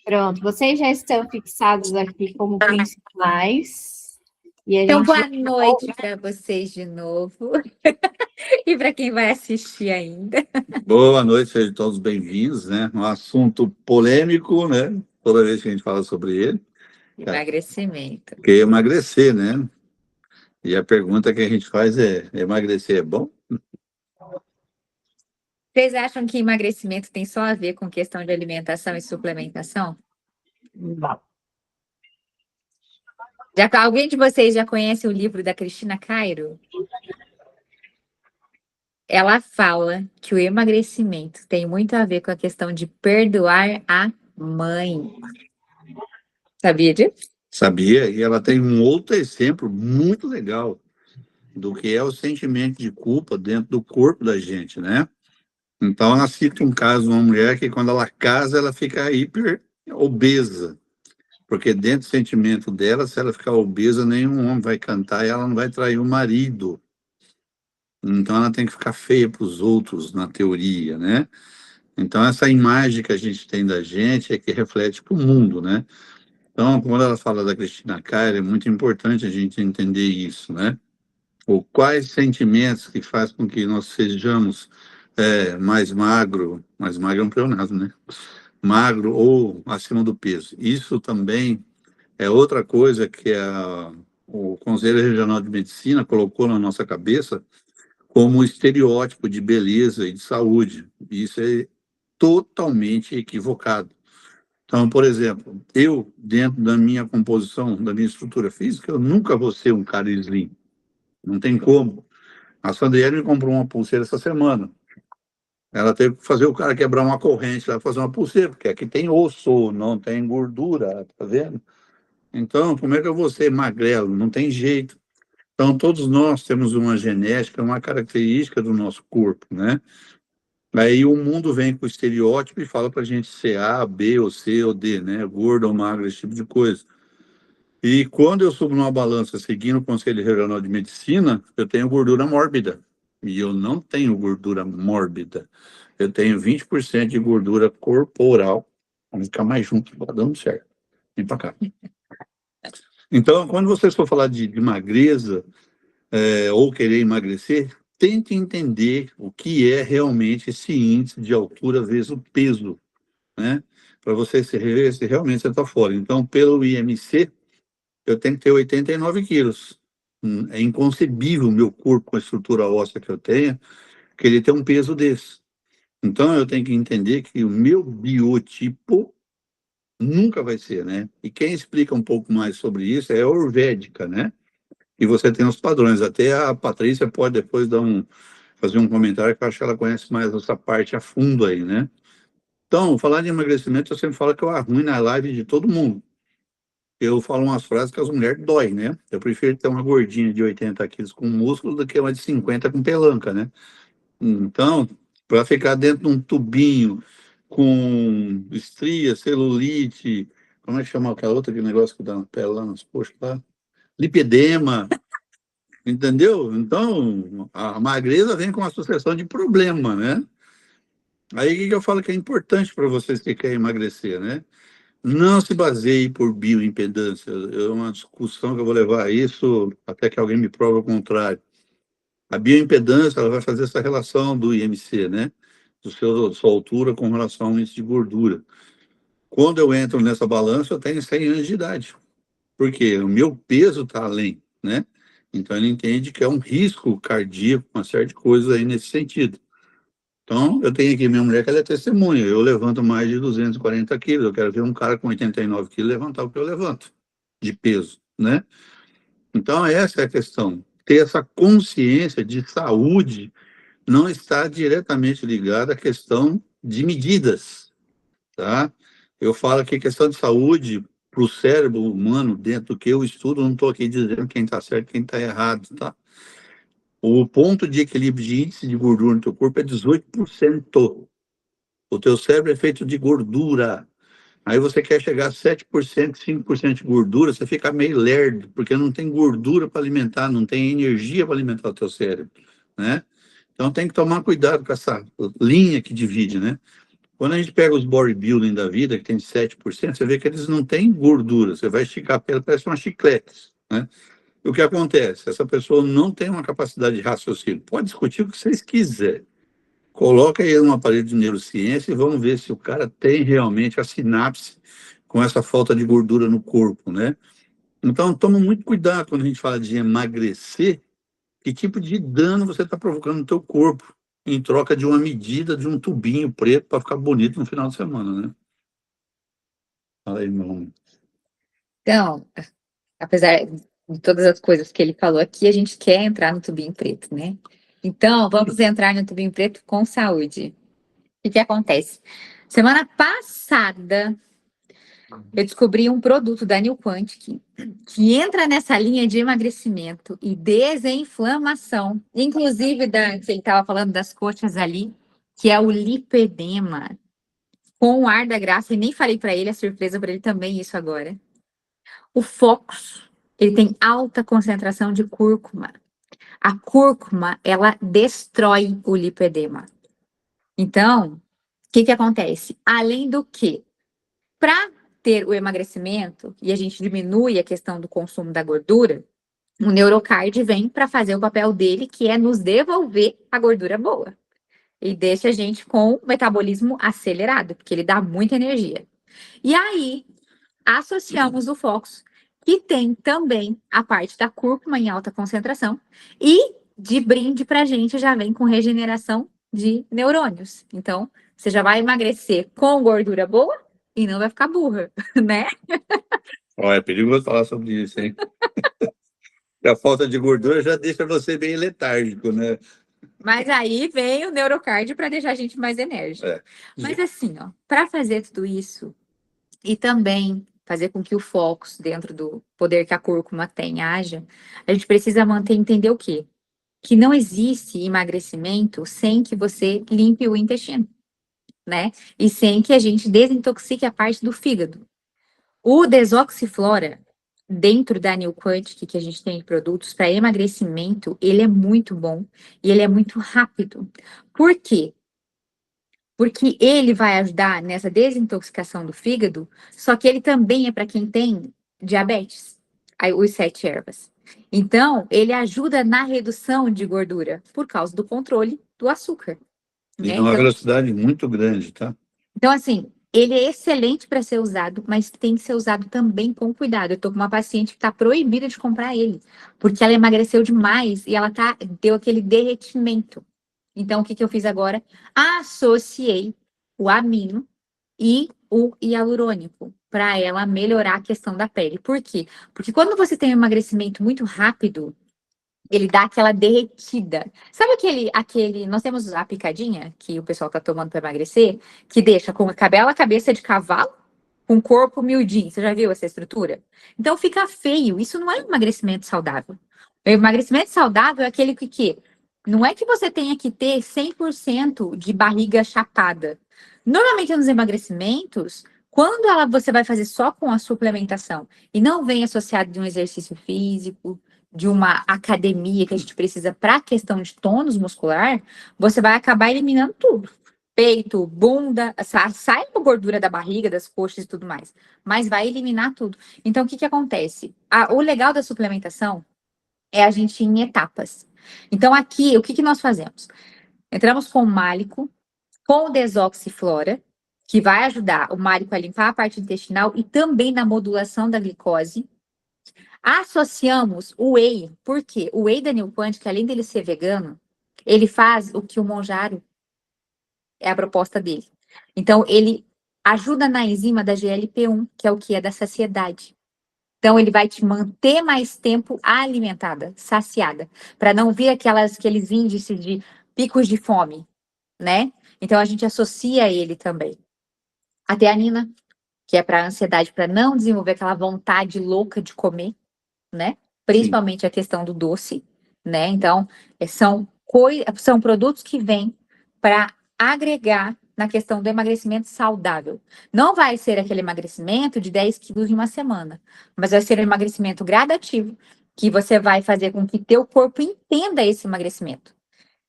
Pronto, vocês já estão fixados aqui como principais. E a Então, gente boa noite para vocês de novo. E para quem vai assistir ainda. Boa noite, sejam todos bem-vindos, né? Um assunto polêmico, né? Toda vez que a gente fala sobre ele. Emagrecimento. Que é emagrecer, né? E a pergunta que a gente faz é: emagrecer é bom? Vocês acham que emagrecimento tem só a ver com questão de alimentação e suplementação? Não. Alguém de vocês já conhece o livro da Cristina Cairo? Ela fala que o emagrecimento tem muito a ver com a questão de perdoar a mãe. Sabia disso? Sabia? E ela tem um outro exemplo muito legal do que é o sentimento de culpa dentro do corpo da gente, né? Então, ela cita um caso de uma mulher que, quando ela casa, ela fica hiper obesa. Porque dentro do sentimento dela, se ela ficar obesa, nenhum homem vai cantar e ela não vai trair o marido. Então, ela tem que ficar feia para os outros, na teoria, né? Então, essa imagem que a gente tem da gente é que reflete para o mundo, né? Então, quando ela fala da Cristina Cairo, é muito importante a gente entender isso, né? Ou quais sentimentos que faz com que nós sejamos mais magro é um pleonasmo, né? Magro ou acima do peso. Isso também é outra coisa que o Conselho Regional de Medicina colocou na nossa cabeça como um estereótipo de beleza e de saúde. Isso é totalmente equivocado. Então, por exemplo, eu, dentro da minha composição, da minha estrutura física, eu nunca vou ser um cara slim. Não tem como. A Sandriele me comprou uma pulseira essa semana. Ela teve que fazer o cara quebrar uma corrente lá, fazer uma pulseira, porque aqui tem osso, não tem gordura, tá vendo? Então, como é que eu vou ser magrelo? Não tem jeito. Então, todos nós temos uma genética, uma característica do nosso corpo, né? Aí o mundo vem com o estereótipo e fala para a gente ser A, B, ou C, ou D, né? Gordo ou magro, esse tipo de coisa. E quando eu subo numa balança seguindo o Conselho Regional de Medicina, eu tenho gordura mórbida. E eu não tenho gordura mórbida. Eu tenho 20% de gordura corporal. Vamos ficar mais juntos, tá dando certo. Vem para cá. Então, quando vocês for falar de magreza, ou querer emagrecer, tente entender o que é realmente esse índice de altura vezes o peso, né? Para você ver se realmente você está fora. Então, pelo IMC, eu tenho que ter 89 quilos. É inconcebível o meu corpo com a estrutura óssea que eu tenho, que ele tem um peso desse. Então, eu tenho que entender que o meu biotipo nunca vai ser, né? E quem explica um pouco mais sobre isso é a Ayurvédica, né? E você tem os padrões. Até a Patrícia pode depois fazer um comentário, que eu acho que ela conhece mais essa parte a fundo aí, né? Então, falar de emagrecimento, eu sempre falo que eu arruino na live de todo mundo. Eu falo umas frases que as mulheres dói, né? Eu prefiro ter uma gordinha de 80 quilos com músculo do que uma de 50 com pelanca, né? Então, para ficar dentro de um tubinho com estria, celulite, como é que chama aquela outra, aquele negócio que dá na pele lá nas coxas lá? Lipedema, entendeu? Então, a magreza vem com uma sucessão de problema, né? Aí, o que eu falo que é importante para vocês que querem emagrecer, né? Não se baseie por bioimpedância. É uma discussão que eu vou levar a isso até que alguém me prove o contrário. A bioimpedância, ela vai fazer essa relação do IMC, né? Sua altura com relação ao índice de gordura. Quando eu entro nessa balança, eu tenho 100 anos de idade. Por quê? O meu peso está além, né? Então, ele entende que é um risco cardíaco, uma série de coisas aí nesse sentido. Então, eu tenho aqui minha mulher que ela é testemunha. Eu levanto mais de 240 quilos. Eu quero ver um cara com 89 quilos levantar o que eu levanto de peso, né? Então, essa é a questão. Ter essa consciência de saúde não está diretamente ligada à questão de medidas, tá? Eu falo que questão de saúde para o cérebro humano, dentro do que eu estudo, não estou aqui dizendo quem está certo e quem está errado, tá? O ponto de equilíbrio de índice de gordura no teu corpo é 18%. O teu cérebro é feito de gordura. Aí você quer chegar a 7%, 5% de gordura, você fica meio lerdo, porque não tem gordura para alimentar, não tem energia para alimentar o teu cérebro, né? Então tem que tomar cuidado com essa linha que divide, né? Quando a gente pega os bodybuilding da vida, que tem 7%, você vê que eles não têm gordura. Você vai esticar a pele, parece uma chiclete, né? E o que acontece? Essa pessoa não tem uma capacidade de raciocínio. Pode discutir o que vocês quiserem. Coloca ele num aparelho de neurociência e vamos ver se o cara tem realmente a sinapse com essa falta de gordura no corpo, né? Então, toma muito cuidado quando a gente fala de emagrecer, que tipo de dano você está provocando no teu corpo, em troca de uma medida de um tubinho preto para ficar bonito no final de semana, né? Fala aí, meu homem. Então, apesar de todas as coisas que ele falou aqui, a gente quer entrar no tubinho preto, né? Então, vamos entrar no tubinho preto com saúde. O que acontece? Semana passada, eu descobri um produto da New Quantic que entra nessa linha de emagrecimento e desinflamação, inclusive que ele estava falando das coxas ali, que é o lipedema, com o ar da graça, e nem falei para ele, é surpresa para ele também isso agora. O Fox, ele tem alta concentração de cúrcuma. A cúrcuma, ela destrói o lipedema. Então, o que acontece? Além do que, para ter o emagrecimento e a gente diminui a questão do consumo da gordura, o Neurocard vem para fazer o papel dele, que é nos devolver a gordura boa. E deixa a gente com o metabolismo acelerado, porque ele dá muita energia. E aí, associamos o Fox, que tem também a parte da cúrcuma em alta concentração, e de brinde para a gente já vem com regeneração de neurônios. Então, você já vai emagrecer com gordura boa e não vai ficar burra, né? Ó, é perigoso falar sobre isso, hein? A falta de gordura já deixa você bem letárgico, né? Mas aí vem o Neurocard para deixar a gente mais enérgico. É. Mas assim, ó, para fazer tudo isso e também fazer com que o Fox, dentro do poder que a cúrcuma tem, haja, a gente precisa entender o quê? Que não existe emagrecimento sem que você limpe o intestino, né? E sem que a gente desintoxique a parte do fígado. O Desoxiflora, dentro da New Quantic, que a gente tem de produtos para emagrecimento, ele é muito bom e ele é muito rápido. Por quê? Porque ele vai ajudar nessa desintoxicação do fígado, só que ele também é para quem tem diabetes, os 7 ervas. Então, ele ajuda na redução de gordura por causa do controle do açúcar. E Né? numa velocidade muito grande, tá? Então, assim, ele é excelente para ser usado, mas tem que ser usado também com cuidado. Eu tô com uma paciente que está proibida de comprar ele, porque ela emagreceu demais e ela deu aquele derretimento. Então, o que eu fiz agora? Associei o amino e o hialurônico para ela melhorar a questão da pele. Por quê? Porque quando você tem um emagrecimento muito rápido, ele dá aquela derretida. Sabe nós temos a picadinha que o pessoal tá tomando para emagrecer, que deixa com a cabeça de cavalo, com o corpo miudinho. Você já viu essa estrutura? Então fica feio. Isso não é um emagrecimento saudável. O emagrecimento saudável é aquele que não é que você tenha que ter 100% de barriga chapada. Normalmente nos emagrecimentos, quando você vai fazer só com a suplementação e não vem associado de um exercício físico, de uma academia que a gente precisa para a questão de tônus muscular, você vai acabar eliminando tudo. Peito, bunda, sai a gordura da barriga, das coxas e tudo mais, mas vai eliminar tudo. Então, o que acontece? O legal da suplementação é a gente ir em etapas. Então, aqui, o que nós fazemos? Entramos com o málico, com o desoxiflora, que vai ajudar o málico a limpar a parte intestinal e também na modulação da glicose. Associamos o whey, porque o whey da New Quantic, além dele ser vegano, ele faz o que o Monjaro é a proposta dele. Então, ele ajuda na enzima da GLP-1, que é o que é da saciedade. Então, ele vai te manter mais tempo alimentada, saciada, para não vir aqueles índices de picos de fome, né? Então, a gente associa ele também. A teanina, que é para ansiedade, para não desenvolver aquela vontade louca de comer, né? Principalmente a questão do doce, né? Então, são produtos que vêm para agregar na questão do emagrecimento saudável. Não vai ser aquele emagrecimento de 10 quilos em uma semana, mas vai ser um emagrecimento gradativo, que você vai fazer com que teu corpo entenda esse emagrecimento.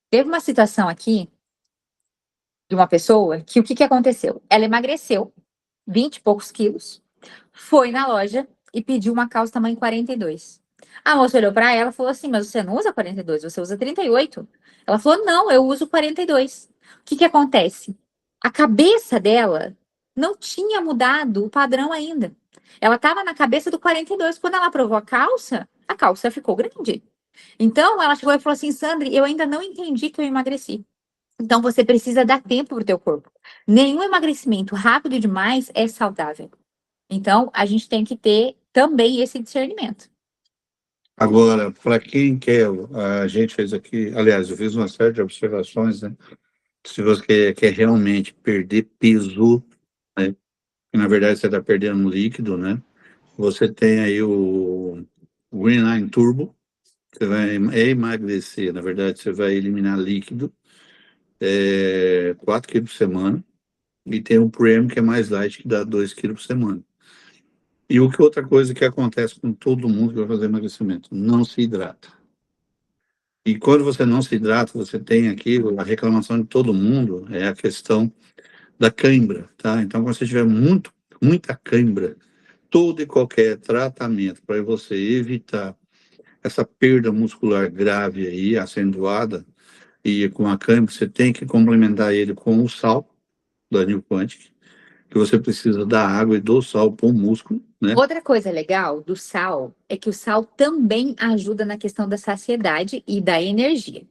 Teve uma situação aqui de uma pessoa que o que aconteceu? Ela emagreceu 20 e poucos quilos, foi na loja e pediu uma calça tamanho 42. A moça olhou para ela e falou assim, mas você não usa 42, você usa 38. Ela falou, não, eu uso 42. O que acontece? A cabeça dela não tinha mudado o padrão ainda. Ela estava na cabeça do 42. Quando ela provou a calça ficou grande. Então, ela chegou e falou assim, Sandri, eu ainda não entendi que eu emagreci. Então, você precisa dar tempo para o teu corpo. Nenhum emagrecimento rápido demais é saudável. Então, a gente tem que ter também esse discernimento. Agora, para quem quer, a gente fez aqui, aliás, eu fiz uma série de observações, né? Se você quer realmente perder peso, né? Que na verdade você está perdendo líquido, né? Você tem aí o Green Line Turbo, você vai emagrecer, na verdade você vai eliminar líquido, 4 quilos por semana, e tem o Premium, que é mais light, que dá 2 quilos por semana. E outra coisa que acontece com todo mundo que vai fazer emagrecimento, não se hidrata. E quando você não se hidrata, você tem aqui a reclamação de todo mundo, é a questão da cãibra, tá? Então, quando você tiver muita cãibra, todo e qualquer tratamento para você evitar essa perda muscular grave aí, acentuada, e com a cãibra, você tem que complementar ele com o sal da New Quantic, que você precisa da água e do sal para o músculo, né? Outra coisa legal do sal é que o sal também ajuda na questão da saciedade e da energia.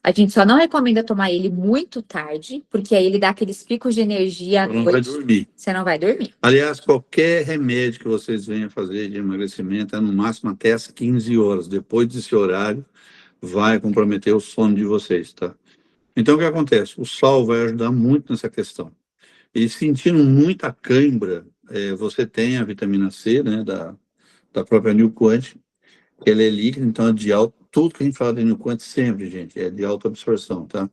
A gente só não recomenda tomar ele muito tarde, porque aí ele dá aqueles picos de energia à Você não vai noite. dormir. Você não vai dormir. Aliás, qualquer remédio que vocês venham fazer de emagrecimento é no máximo até as 15 horas. Depois desse horário, vai comprometer o sono de vocês, tá? Então, o que acontece? O sal vai ajudar muito nessa questão. E sentindo muita cãibra, você tem a vitamina C, né, da própria New Quant, que ela é líquida, então é de alto. Tudo que a gente fala da New Quant sempre, gente, é de alta absorção, tá?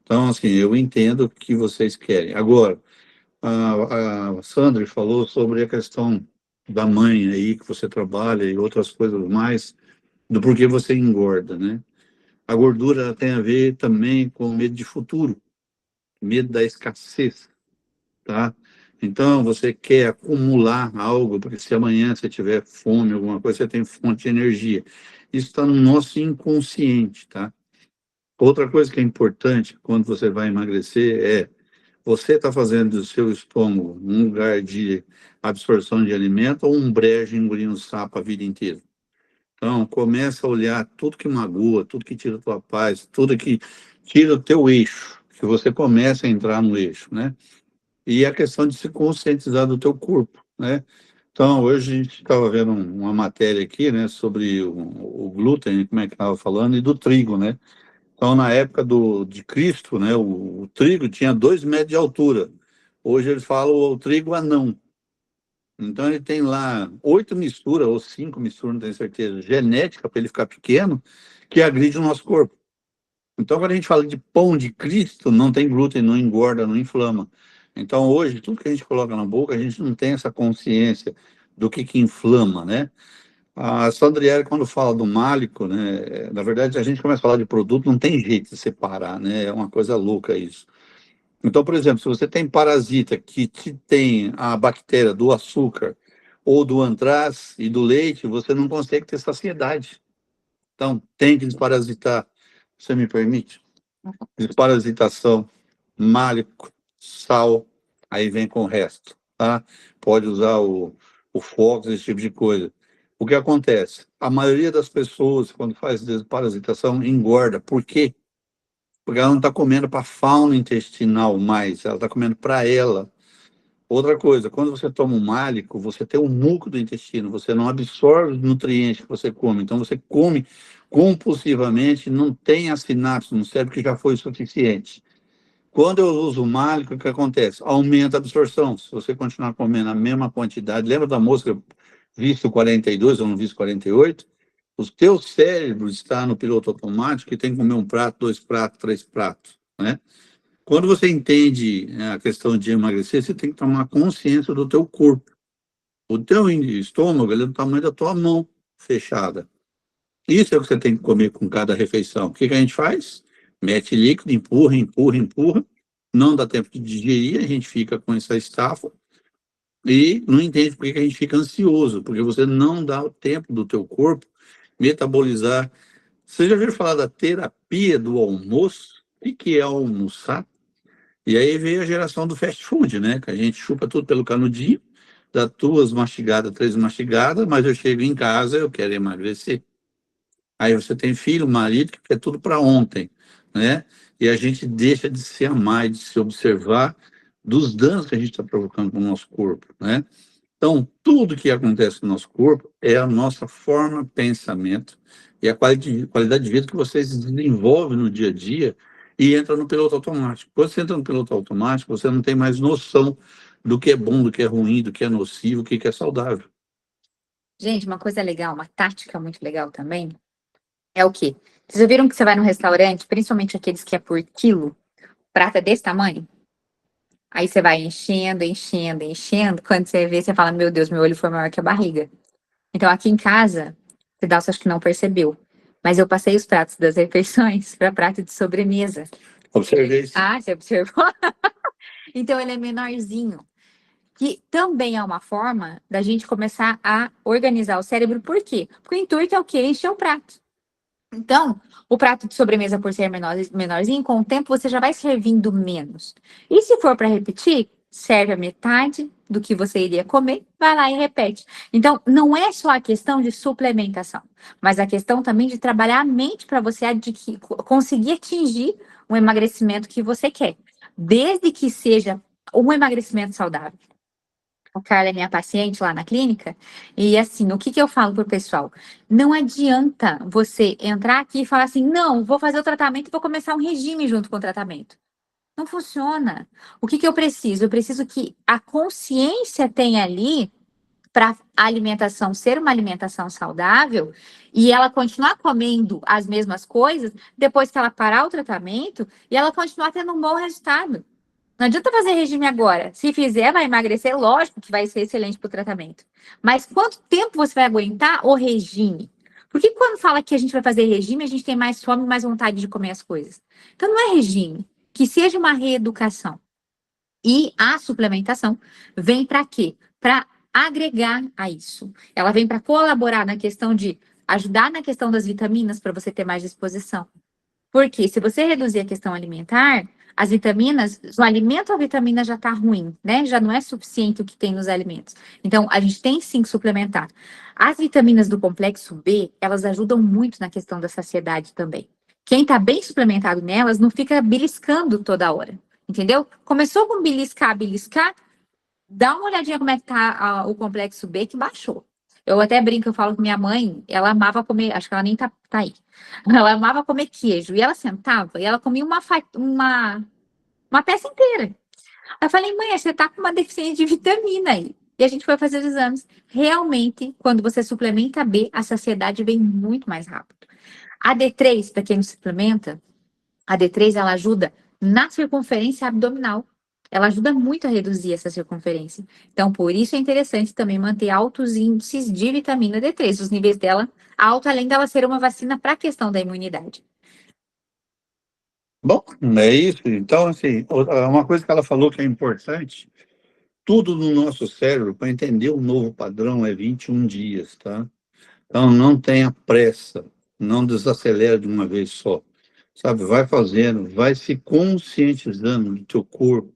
Então, assim, eu entendo o que vocês querem. Agora, a Sandra falou sobre a questão da mãe aí, que você trabalha e outras coisas mais, do porquê você engorda, né? A gordura tem a ver também com medo de futuro, medo da escassez, tá? Então, você quer acumular algo, porque se amanhã você tiver fome, alguma coisa, você tem fonte de energia. Isso está no nosso inconsciente, tá? Outra coisa que é importante quando você vai emagrecer é você está fazendo do seu estômago um lugar de absorção de alimento ou um brejo engolindo sapo a vida inteira. Então, começa a olhar tudo que magoa, tudo que tira a tua paz, tudo que tira o teu eixo, que você começa a entrar no eixo, né? E a questão de se conscientizar do teu corpo, né? Então, hoje a gente estava vendo uma matéria aqui, né, sobre o glúten, como é que estava falando, e do trigo, né? Então, na época de Cristo, né, o trigo tinha 2 metros de altura. Hoje eles falam o trigo anão. Então, ele tem lá 8 misturas, ou 5 misturas, não tenho certeza, genética, para ele ficar pequeno, que agride o nosso corpo. Então, quando a gente fala de pão de Cristo, não tem glúten, não engorda, não inflama. Então, hoje, tudo que a gente coloca na boca, a gente não tem essa consciência do que inflama, né? A Sandriere, quando fala do málico, né, na verdade, a gente começa a falar de produto, não tem jeito de separar, né? É uma coisa louca isso. Então, por exemplo, se você tem parasita que tem a bactéria do açúcar ou do antraz e do leite, você não consegue ter saciedade. Então, tem que desparasitar. Você me permite? Desparasitação, málico, sal, aí vem com o resto, tá? Pode usar o Fox, esse tipo de coisa. O que acontece? A maioria das pessoas, quando faz desparasitação, engorda. Por quê? Porque ela não está comendo para a fauna intestinal mais, ela está comendo para ela. Outra coisa, quando você toma um málico, você tem um muco do intestino, você não absorve os nutrientes que você come, então você come compulsivamente, não tem a sinapse no cérebro que já foi suficiente. Quando eu uso o málico, o que acontece? Aumenta a absorção. Se você continuar comendo a mesma quantidade, lembra da mosca visto 42 ou no visto 48? O teu cérebro está no piloto automático e tem que comer um prato, 2 pratos, 3 pratos, né? Quando você entende a questão de emagrecer, você tem que tomar consciência do teu corpo. O teu estômago, ele é do tamanho da tua mão fechada. Isso é o que você tem que comer com cada refeição. O que a gente faz? Mete líquido, empurra, empurra, empurra, não dá tempo de digerir, a gente fica com essa estafa e não entende por que a gente fica ansioso, porque você não dá o tempo do teu corpo metabolizar. Você já ouviu falar da terapia do almoço? O que é almoçar? E aí veio a geração do fast food, né? Que a gente chupa tudo pelo canudinho, dá 2 mastigadas, 3 mastigadas, mas eu chego em casa, eu quero emagrecer. Aí você tem filho, marido, que quer tudo para ontem, né? E a gente deixa de se amar, de se observar dos danos que a gente está provocando para o nosso corpo, né? Então, tudo que acontece no nosso corpo é a nossa forma de pensamento e a qualidade de vida que você desenvolve no dia a dia e entra no piloto automático. Quando você entra no piloto automático, você não tem mais noção do que é bom, do que é ruim, do que é nocivo, o que é saudável. Gente, uma coisa legal, uma tática muito legal também, é o quê? Vocês já viram que você vai no restaurante, principalmente aqueles que é por quilo, prata desse tamanho? Aí você vai enchendo, enchendo, enchendo. Quando você vê, você fala, meu Deus, meu olho foi maior que a barriga. Então, aqui em casa, você dá, acho que não percebeu. Mas eu passei os pratos das refeições para prato de sobremesa. Observei isso. Ah, você observou? Então, ele é menorzinho. Que também é uma forma da gente começar a organizar o cérebro. Por quê? Porque o intuito é o quê? Encher o prato. Então, o prato de sobremesa, por ser menorzinho, com o tempo você já vai servindo menos. E se for para repetir, serve a metade do que você iria comer, vai lá e repete. Então, não é só a questão de suplementação, mas a questão também de trabalhar a mente para você conseguir atingir o emagrecimento que você quer, desde que seja um emagrecimento saudável. A Carla é minha paciente lá na clínica, e assim, o que que eu falo pro pessoal? Não adianta você entrar aqui e falar assim, não, vou fazer o tratamento e vou começar um regime junto com o tratamento. Não funciona. O que que eu preciso? Eu preciso que a consciência tenha ali para a alimentação ser uma alimentação saudável e ela continuar comendo as mesmas coisas depois que ela parar o tratamento e ela continuar tendo um bom resultado. Não adianta fazer regime agora. Se fizer, vai emagrecer, lógico que vai ser excelente para o tratamento. Mas quanto tempo você vai aguentar o regime? Porque quando fala que a gente vai fazer regime, a gente tem mais fome, mais vontade de comer as coisas. Então não é regime, que seja uma reeducação. E a suplementação vem para quê? Para agregar a isso. Ela vem para colaborar na questão de ajudar na questão das vitaminas para você ter mais disposição. Porque se você reduzir a questão alimentar, as vitaminas, o alimento, a vitamina já está ruim, né? Já não é suficiente o que tem nos alimentos. Então, a gente tem sim que suplementar. As vitaminas do complexo B, elas ajudam muito na questão da saciedade também. Quem está bem suplementado nelas não fica beliscando toda hora, entendeu? Começou com beliscar, beliscar, dá uma olhadinha como é que tá o complexo B que baixou. Eu até brinco, eu falo com minha mãe, ela amava comer, acho que ela nem tá aí. Ela amava comer queijo. E ela sentava e ela comia uma peça inteira. Aí eu falei, mãe, você tá com uma deficiência de vitamina aí. E a gente foi fazer os exames. Realmente, quando você suplementa B, a saciedade vem muito mais rápido. A D3, para quem não suplementa, a D3 ela ajuda na circunferência abdominal. Ela ajuda muito a reduzir essa circunferência. Então, por isso é interessante também manter altos índices de vitamina D3, os níveis dela alto, além dela ser uma vacina para a questão da imunidade. Bom, é isso. Então, assim, uma coisa que ela falou que é importante, tudo no nosso cérebro, para entender o novo padrão, é 21 dias, tá? Então, não tenha pressa, não desacelera de uma vez só, sabe? Vai fazendo, vai se conscientizando do teu corpo,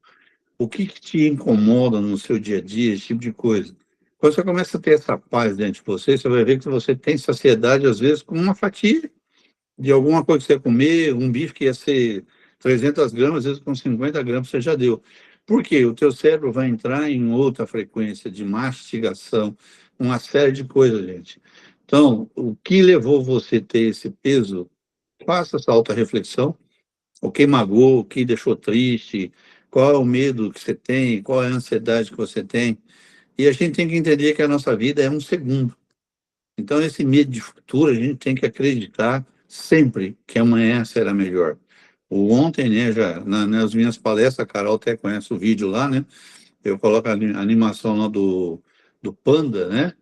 o que te incomoda no seu dia a dia, esse tipo de coisa. Quando você começa a ter essa paz dentro de você, você vai ver que você tem saciedade, às vezes, com uma fatia de alguma coisa que você ia comer, um bife que ia ser 300 gramas, às vezes com 50 gramas você já deu. Por quê? O teu cérebro vai entrar em outra frequência de mastigação, uma série de coisas, gente. Então, o que levou você a ter esse peso? Faça essa auto-reflexão. O que magoou, o que deixou triste, qual é o medo que você tem, qual é a ansiedade que você tem. E a gente tem que entender que a nossa vida é um segundo. Então, esse medo de futuro, a gente tem que acreditar sempre que amanhã será melhor. O ontem, né, já nas minhas palestras, a Carol até conhece o vídeo lá, né? Eu coloco a animação lá do Panda, né?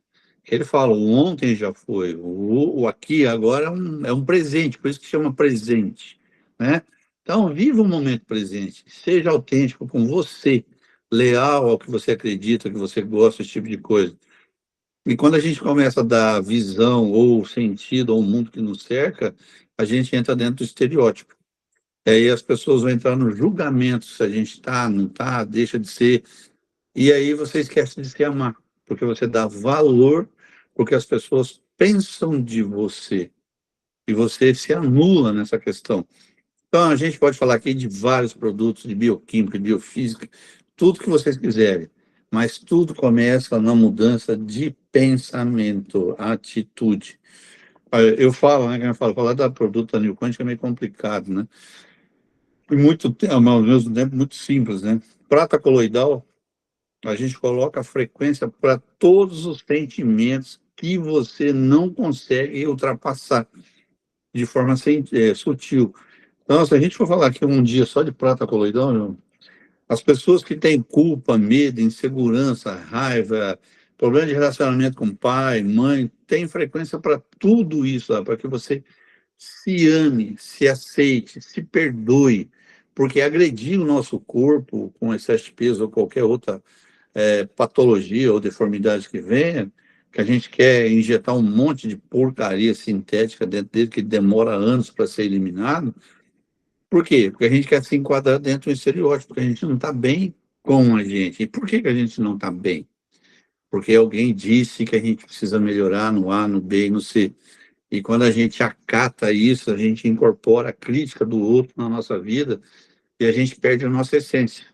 Ele fala, o ontem já foi, o aqui agora é um presente, por isso que chama presente, né? Então, viva o momento presente, seja autêntico com você, leal ao que você acredita, que você gosta, esse tipo de coisa. E quando a gente começa a dar visão ou sentido ao mundo que nos cerca, a gente entra dentro do estereótipo. E aí as pessoas vão entrar no julgamento se a gente está, não está, deixa de ser. E aí você esquece de se amar, porque você dá valor porque as pessoas pensam de você. E você se anula nessa questão. Então, a gente pode falar aqui de vários produtos de bioquímica, de biofísica, tudo que vocês quiserem, mas tudo começa na mudança de pensamento, atitude. Eu falo, né, que eu falo, falar da produto da New Quântica é meio complicado, né? E muito, ao mesmo tempo, muito simples, né? Prata coloidal, a gente coloca a frequência para todos os sentimentos que você não consegue ultrapassar de forma sutil. Então, se a gente for falar aqui um dia só de prata coloidal, as pessoas que têm culpa, medo, insegurança, raiva, problema de relacionamento com pai, mãe, tem frequência para tudo isso, para que você se ame, se aceite, se perdoe, porque agredir o nosso corpo com excesso de peso ou qualquer outra patologia ou deformidade que venha, que a gente quer injetar um monte de porcaria sintética dentro dele, que demora anos para ser eliminado. Por quê? Porque a gente quer se enquadrar dentro de um estereótipo, porque a gente não está bem com a gente. E por que a gente não está bem? Porque alguém disse que a gente precisa melhorar no A, no B e no C. E quando a gente acata isso, a gente incorpora a crítica do outro na nossa vida e a gente perde a nossa essência.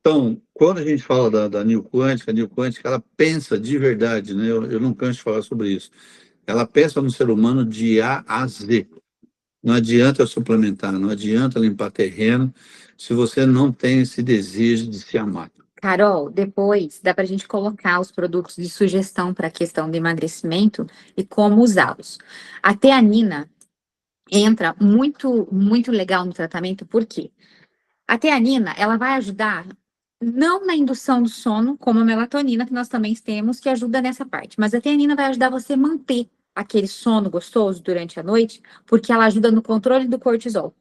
Então, quando a gente fala da New Quântica, a New Quântica, ela pensa de verdade, né? Eu não canso de falar sobre isso. Ela pensa no ser humano de A a Z. Não adianta suplementar, não adianta limpar terreno se você não tem esse desejo de se amar. Carol, depois dá para a gente colocar os produtos de sugestão para a questão do emagrecimento e como usá-los. A teanina entra muito, muito legal no tratamento, por quê? A teanina, ela vai ajudar não na indução do sono, como a melatonina, que nós também temos, que ajuda nessa parte, mas a teanina vai ajudar você a manter aquele sono gostoso durante a noite, porque ela ajuda no controle do cortisol.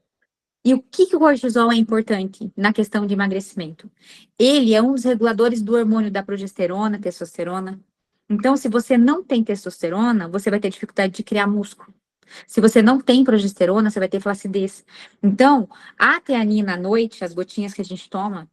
E o que o cortisol é importante na questão de emagrecimento? Ele é um dos reguladores do hormônio da progesterona, testosterona. Então, se você não tem testosterona, você vai ter dificuldade de criar músculo. Se você não tem progesterona, você vai ter flacidez. Então, a teanina à noite, as gotinhas que a gente toma,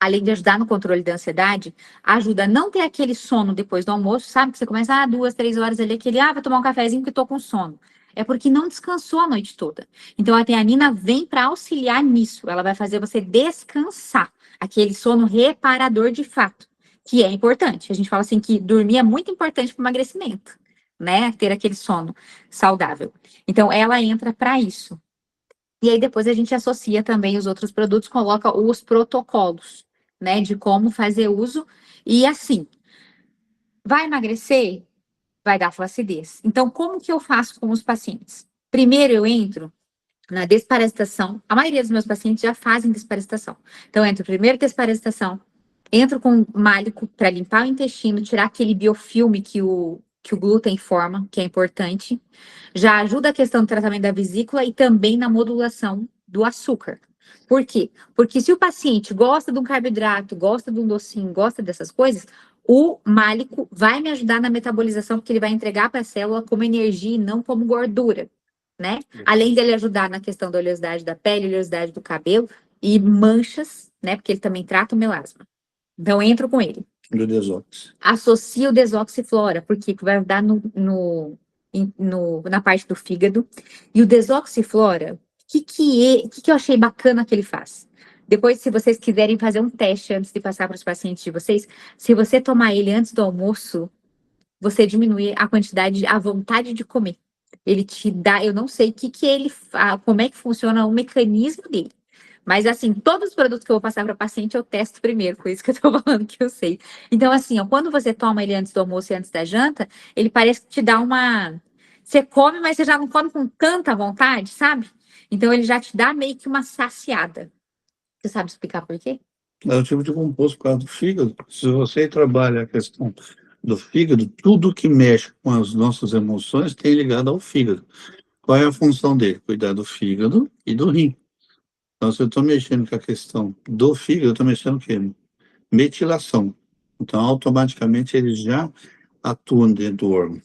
além de ajudar no controle da ansiedade, ajuda a não ter aquele sono depois do almoço, sabe? Que você começa, 2, 3 horas ali, vou tomar um cafezinho porque tô com sono. É porque não descansou a noite toda. Então, a teanina vem para auxiliar nisso. Ela vai fazer você descansar. Aquele sono reparador de fato, que é importante. A gente fala assim que dormir é muito importante para o emagrecimento, né? Ter aquele sono saudável. Então, ela entra para isso. E aí, depois a gente associa também os outros produtos, coloca os protocolos, né? De como fazer uso. E assim, vai emagrecer? Vai dar flacidez. Então, como que eu faço com os pacientes? Primeiro, eu entro na desparasitação. A maioria dos meus pacientes já fazem desparasitação. Então, eu entro primeiro desparasitação, entro com málico para limpar o intestino, tirar aquele biofilme que o glúten forma, que é importante. Já ajuda a questão do tratamento da vesícula e também na modulação do açúcar. Por quê? Porque se o paciente gosta de um carboidrato, gosta de um docinho, gosta dessas coisas, o málico vai me ajudar na metabolização, porque ele vai entregar para a célula como energia e não como gordura, né? Além dele ajudar na questão da oleosidade da pele, oleosidade do cabelo e manchas, né? Porque ele também trata o melasma. Então, eu entro com ele. Do desox. Associa o desoxiflora, porque vai ajudar na parte do fígado. E o desoxiflora, o que eu achei bacana que ele faz? Depois, se vocês quiserem fazer um teste antes de passar para os pacientes de vocês, se você tomar ele antes do almoço, você diminui a quantidade, a vontade de comer. Ele te dá, eu não sei como é que funciona o mecanismo dele. Mas, assim, todos os produtos que eu vou passar para paciente, eu testo primeiro, por isso que eu tô falando que eu sei. Então, assim, ó, quando você toma ele antes do almoço e antes da janta, ele parece que te dá uma... Você come, mas você já não come com tanta vontade, sabe? Então, ele já te dá meio que uma saciada. Você sabe explicar por quê? É o tipo de composto por causa do fígado. Se você trabalha a questão do fígado, tudo que mexe com as nossas emoções tem ligado ao fígado. Qual é a função dele? Cuidar do fígado e do rim. Então, se eu estou mexendo com a questão do fígado, eu estou mexendo com o quê? Metilação. Então, automaticamente, eles já atuam dentro do órgão.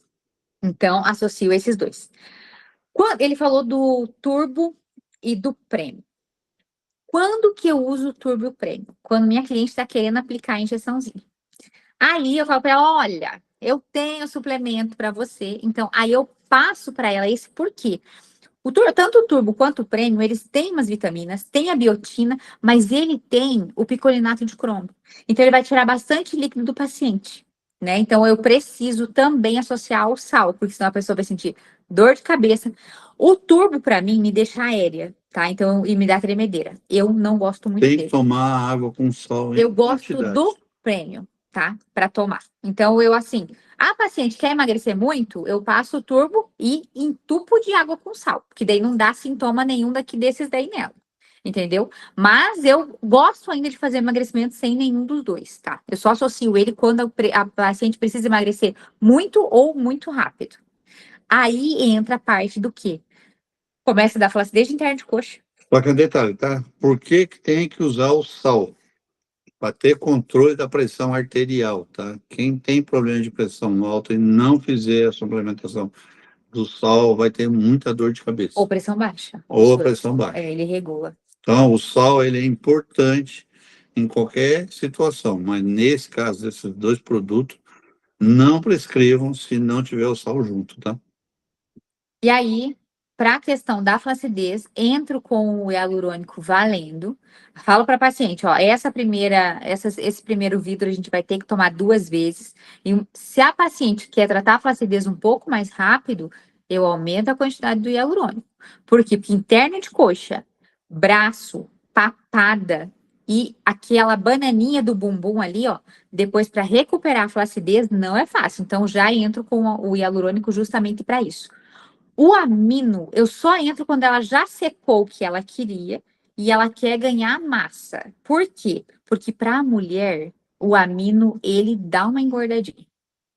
Então, associo esses dois. Ele falou do turbo e do prêmio. Quando que eu uso o turbo e o prêmio? Quando minha cliente está querendo aplicar a injeçãozinha. Aí eu falo para ela, olha, eu tenho suplemento para você. Então, aí eu passo para ela esse por quê? Tanto o turbo quanto o prêmio, eles têm umas vitaminas, tem a biotina, mas ele tem o picolinato de cromo. Então, ele vai tirar bastante líquido do paciente, né? Então, eu preciso também associar ao sal, porque senão a pessoa vai sentir dor de cabeça. O turbo, para mim, me deixa aérea, tá? Então, e me dá tremedeira. Eu não gosto muito Tem que dele. tomar água com sal em Eu gosto quantidade. do prêmio, tá? Para tomar. Então, eu assim, a paciente quer emagrecer muito, eu passo o turbo e entupo de água com sal, porque daí não dá sintoma nenhum desses daí nela. Entendeu? Mas eu gosto ainda de fazer emagrecimento sem nenhum dos dois, tá? Eu só associo ele quando a paciente precisa emagrecer muito ou muito rápido. Aí entra a parte do quê? Começa a dar flacidez interna de coxa. Só que um detalhe, tá? Por que que tem que usar o sal? Para ter controle da pressão arterial, tá? Quem tem problema de pressão alta e não fizer a suplementação do sal vai ter muita dor de cabeça. Ou pressão baixa. Ou a pressão baixa. Ele regula. Então, o sal, ele é importante em qualquer situação, mas nesse caso, desses dois produtos, não prescrevam se não tiver o sal junto, tá? E aí, para a questão da flacidez, entro com o hialurônico valendo. Falo para a paciente, ó, esse primeiro vidro a gente vai ter que tomar 2 vezes. E se a paciente quer tratar a flacidez um pouco mais rápido, eu aumento a quantidade do hialurônico. Por quê? Porque interna de coxa, braço, papada e aquela bananinha do bumbum ali, ó, depois para recuperar a flacidez não é fácil. Então já entro com o hialurônico justamente para isso. O amino, eu só entro quando ela já secou o que ela queria e ela quer ganhar massa. Por quê? Porque para a mulher, o amino, ele dá uma engordadinha.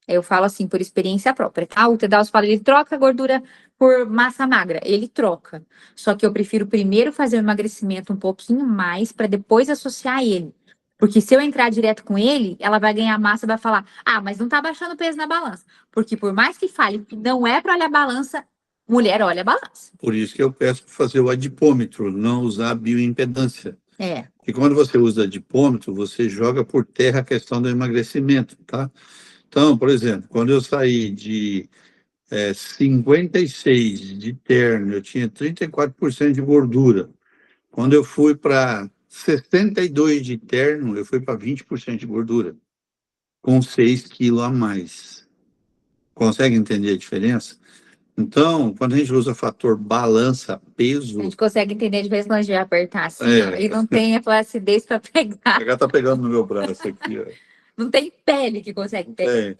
Eu falo assim, por experiência própria, tá? O Tedalso fala, ele troca a gordura por massa magra. Ele troca. Só que eu prefiro primeiro fazer o emagrecimento um pouquinho mais para depois associar ele. Porque se eu entrar direto com ele, ela vai ganhar massa e vai falar, ah, mas não tá baixando peso na balança. Porque por mais que fale que não é para olhar a balança, mulher olha a balança. Por isso que eu peço para fazer o adipômetro, não usar a bioimpedância. É. E quando você usa adipômetro, você joga por terra a questão do emagrecimento, tá? Então, por exemplo, quando eu saí de 56 de terno, eu tinha 34% de gordura. Quando eu fui para 62 de terno, eu fui para 20% de gordura, com 6 quilos a mais. Consegue entender a diferença? Então, quando a gente usa fator balança, peso... A gente consegue entender de vez quando a gente vai apertar assim, ó, e não tem a flacidez para pegar. Ela tá pegando no meu braço aqui, ó. Não tem pele que consegue pegar.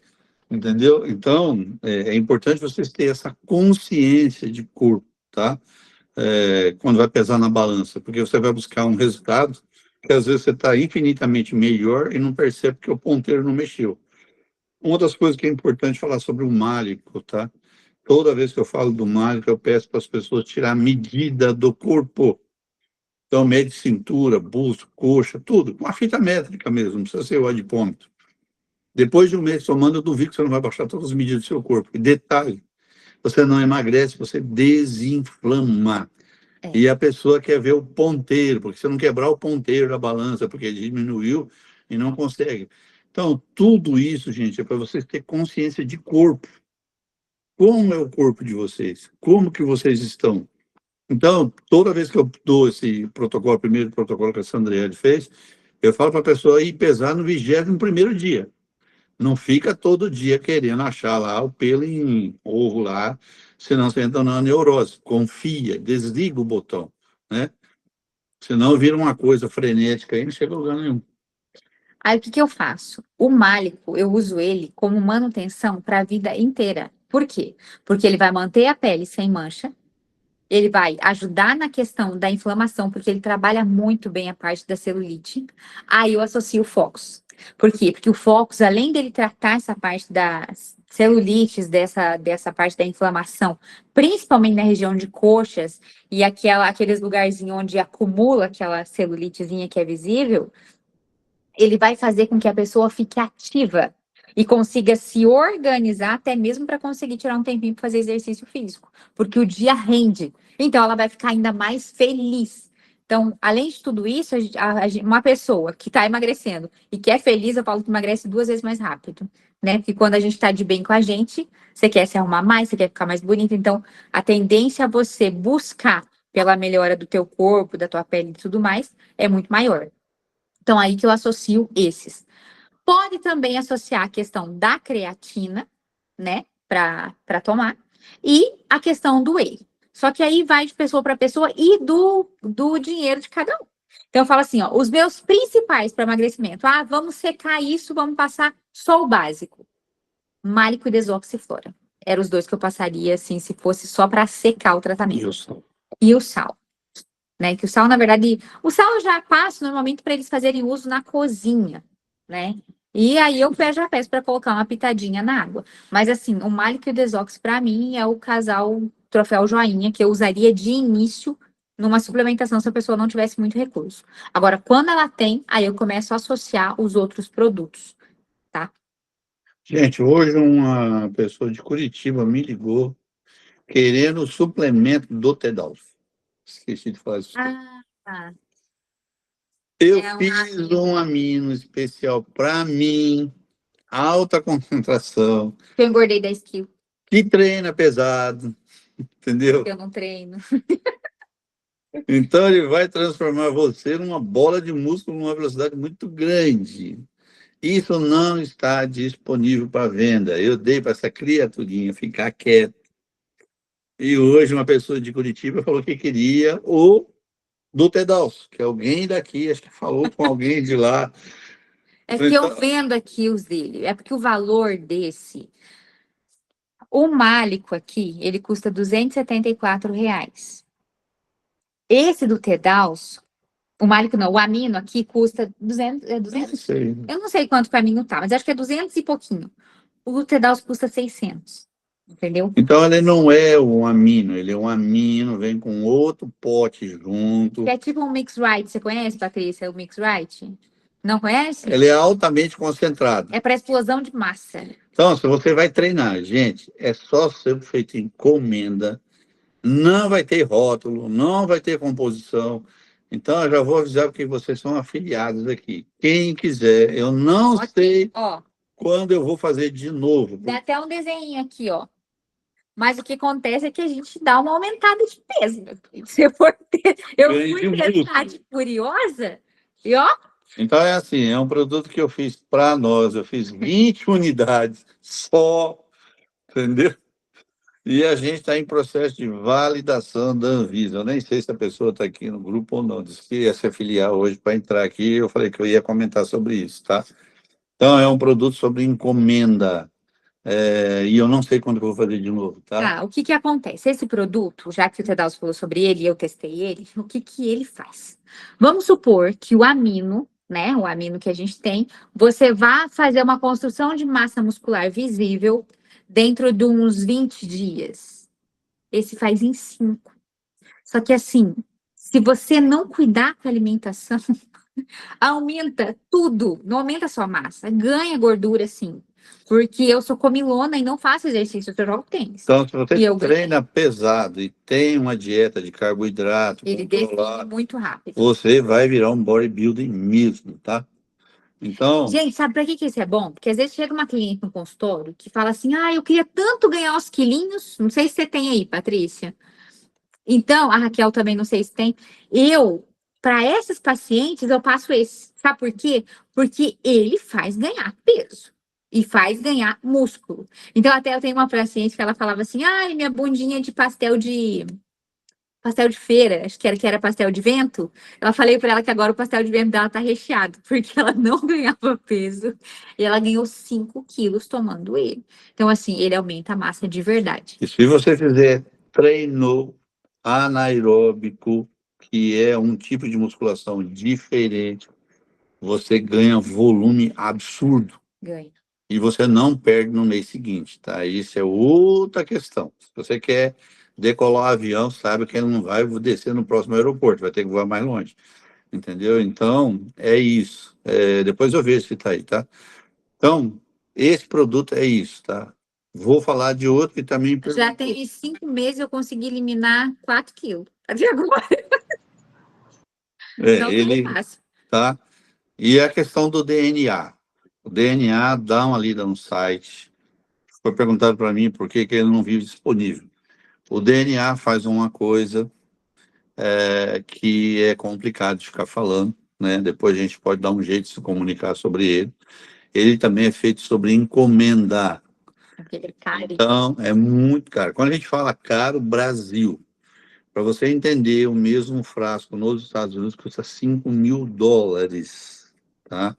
Entendeu? Então, é importante vocês terem essa consciência de corpo, tá? Quando vai pesar na balança, porque você vai buscar um resultado que às vezes você está infinitamente melhor e não percebe que o ponteiro não mexeu. Uma das coisas que é importante falar sobre o málico, tá? Toda vez que eu falo do málico, eu peço para as pessoas tirar a medida do corpo. Então, mede cintura, busto, coxa, tudo, com a fita métrica mesmo, não precisa ser o adipômetro. Depois de um mês tomando, eu duvido que você não vai baixar todas as medidas do seu corpo. E detalhe, você não emagrece, você desinflama. E a pessoa quer ver o ponteiro, porque você não quebrar o ponteiro da balança, porque diminuiu e não consegue. Então, tudo isso, gente, é para vocês terem consciência de corpo. Como é o corpo de vocês? Como que vocês estão? Então, toda vez que eu dou esse protocolo, o primeiro protocolo que a Sandriele fez, eu falo para a pessoa ir pesar no 21º dia. Não fica todo dia querendo achar lá o pelo em ovo lá, senão você entra na neurose. Confia, desliga o botão, né? Senão vira uma coisa frenética e não chega a lugar nenhum. Aí o que eu faço? O málico, eu uso ele como manutenção para a vida inteira. Por quê? Porque ele vai manter a pele sem mancha, ele vai ajudar na questão da inflamação, porque ele trabalha muito bem a parte da celulite. Aí eu associo o Focus. Por quê? Porque o Focus, além dele tratar essa parte das celulites, dessa parte da inflamação, principalmente na região de coxas e aqueles lugarzinhos onde acumula aquela celulitezinha que é visível, ele vai fazer com que a pessoa fique ativa e consiga se organizar até mesmo para conseguir tirar um tempinho para fazer exercício físico, porque o dia rende. Então, ela vai ficar ainda mais feliz. Então, além de tudo isso, uma pessoa que está emagrecendo e que é feliz, eu falo que emagrece 2 vezes mais rápido, né? Porque quando a gente está de bem com a gente, você quer se arrumar mais, você quer ficar mais bonita. Então, a tendência a você buscar pela melhora do teu corpo, da tua pele e tudo mais, é muito maior. Então, aí que eu associo esses. Pode também associar a questão da creatina, né, para tomar, e a questão do whey. Só que aí vai de pessoa para pessoa e do dinheiro de cada um. Então, eu falo assim, ó, os meus principais para emagrecimento. Ah, vamos secar isso, vamos passar só o básico. Málico e desoxiflora. Eram os 2 que eu passaria, assim, se fosse só para secar o tratamento. E o sal. Né? Que o sal, na verdade, o sal eu já passo normalmente para eles fazerem uso na cozinha, né? E aí eu já peço para colocar uma pitadinha na água. Mas assim, o Málico e o Desox, para mim, é o casal troféu joinha que eu usaria de início numa suplementação se a pessoa não tivesse muito recurso. Agora, quando ela tem, aí eu começo a associar os outros produtos, tá? Gente, hoje uma pessoa de Curitiba me ligou querendo o suplemento do Tedalf. Esqueci de falar isso. Tá. Eu É fiz um amino especial para mim, alta concentração, Eu engordei 10 quilos, que treina pesado, entendeu? eu não treino. Então ele vai transformar você numa bola de músculo numa velocidade muito grande. Isso não está disponível para venda. Eu dei para essa criaturinha ficar quieta. E hoje uma pessoa de Curitiba falou que queria o do Tedalso, que é alguém daqui, acho que falou com alguém de lá. É porque eu Então, vendo aqui os dele. É porque o valor desse. O Málico aqui, ele custa R$ 274. Esse do Tedals, o Málico não, o Amino aqui custa 200, é não 200? sei. Eu não sei quanto que o Amino tá, mas acho que é 200 e pouquinho. O do Tedals custa 600, entendeu? Então ele não é um amino, ele é um amino, vem com outro pote junto. Que é tipo um Mix Right, você conhece, Patrícia, o Mix Right? Não conhece? Ele é altamente concentrado. É para explosão de massa. Então, se você vai treinar, gente, é só ser feito encomenda, não vai ter rótulo, não vai ter composição. Então, eu já vou avisar porque vocês são afiliados aqui. Quem quiser, eu não sei Ó, quando eu vou fazer de novo. dá até um desenho aqui, ó. Mas o que acontece é que a gente dá uma aumentada de peso, meu filho. Se eu for ter... Eu Ganho fui de testar músculo. de curiosa e ó, Então, é assim, é um produto que eu fiz para nós, eu fiz 20 unidades só, entendeu? E a gente está em processo de validação da Anvisa. Eu nem sei se a pessoa está aqui no grupo ou não. Disse que ia se afiliar hoje para entrar aqui. Eu falei que eu ia comentar sobre isso, tá? Então, é um produto sobre encomenda. E eu não sei quando eu vou fazer de novo, tá? tá, o que que acontece? Esse produto, já que o Tedalso falou sobre ele e eu testei ele, o que que ele faz? Vamos supor que o amino, né, o amino que a gente tem, você vá fazer uma construção de massa muscular visível dentro de uns 20 dias. Esse faz em 5. Só que assim, se você não cuidar com a alimentação, aumenta tudo, não aumenta só a massa, ganha gordura sim. Porque eu sou comilona e não faço exercício, eu jogo tênis. Então, se você E eu treina pesado e tem uma dieta de carboidrato Ele define controlada, muito rápido. você vai virar um bodybuilding mesmo, tá? Então, Gente, sabe pra que isso é bom? Porque às vezes chega uma cliente no consultório que fala assim: ah, eu queria tanto ganhar os quilinhos. Não sei se você tem aí, Patrícia. Então, a Raquel também não sei se tem. Para essas pacientes, eu passo esse. Sabe por quê? Porque ele faz ganhar peso e faz ganhar músculo. Então, até eu tenho uma paciente que ela falava assim: ai, minha bundinha de pastel de feira, acho que era pastel de vento. Eu falei para ela que agora o pastel de vento dela tá recheado, porque ela não ganhava peso e ela ganhou 5 quilos tomando ele. Então, assim, ele aumenta a massa de verdade. e se você fizer treino anaeróbico, que é um tipo de musculação diferente, você ganha volume absurdo. Ganho. E você não perde no mês seguinte, tá? Isso é outra questão. Se você quer decolar o avião, sabe que ele não vai descer no próximo aeroporto, vai ter que voar mais longe, entendeu? Então, é isso. Depois eu vejo se tá aí, tá? Então, esse produto é isso, tá? Vou falar de outro que também... Já tem 5 meses eu consegui eliminar 4 quilos. Até agora. Não ele, foi fácil. tá? E a questão do DNA. O DNA, dá uma lida no site. Foi perguntado para mim por que ele não vive disponível. O DNA faz uma coisa que é complicado de ficar falando, né? Depois a gente pode dar um jeito de se comunicar sobre ele. Ele também é feito sobre encomenda. Aquele cara. Então, é muito caro. Quando a gente fala caro, Brasil, para você entender, o mesmo frasco nos Estados Unidos custa $5.000, tá?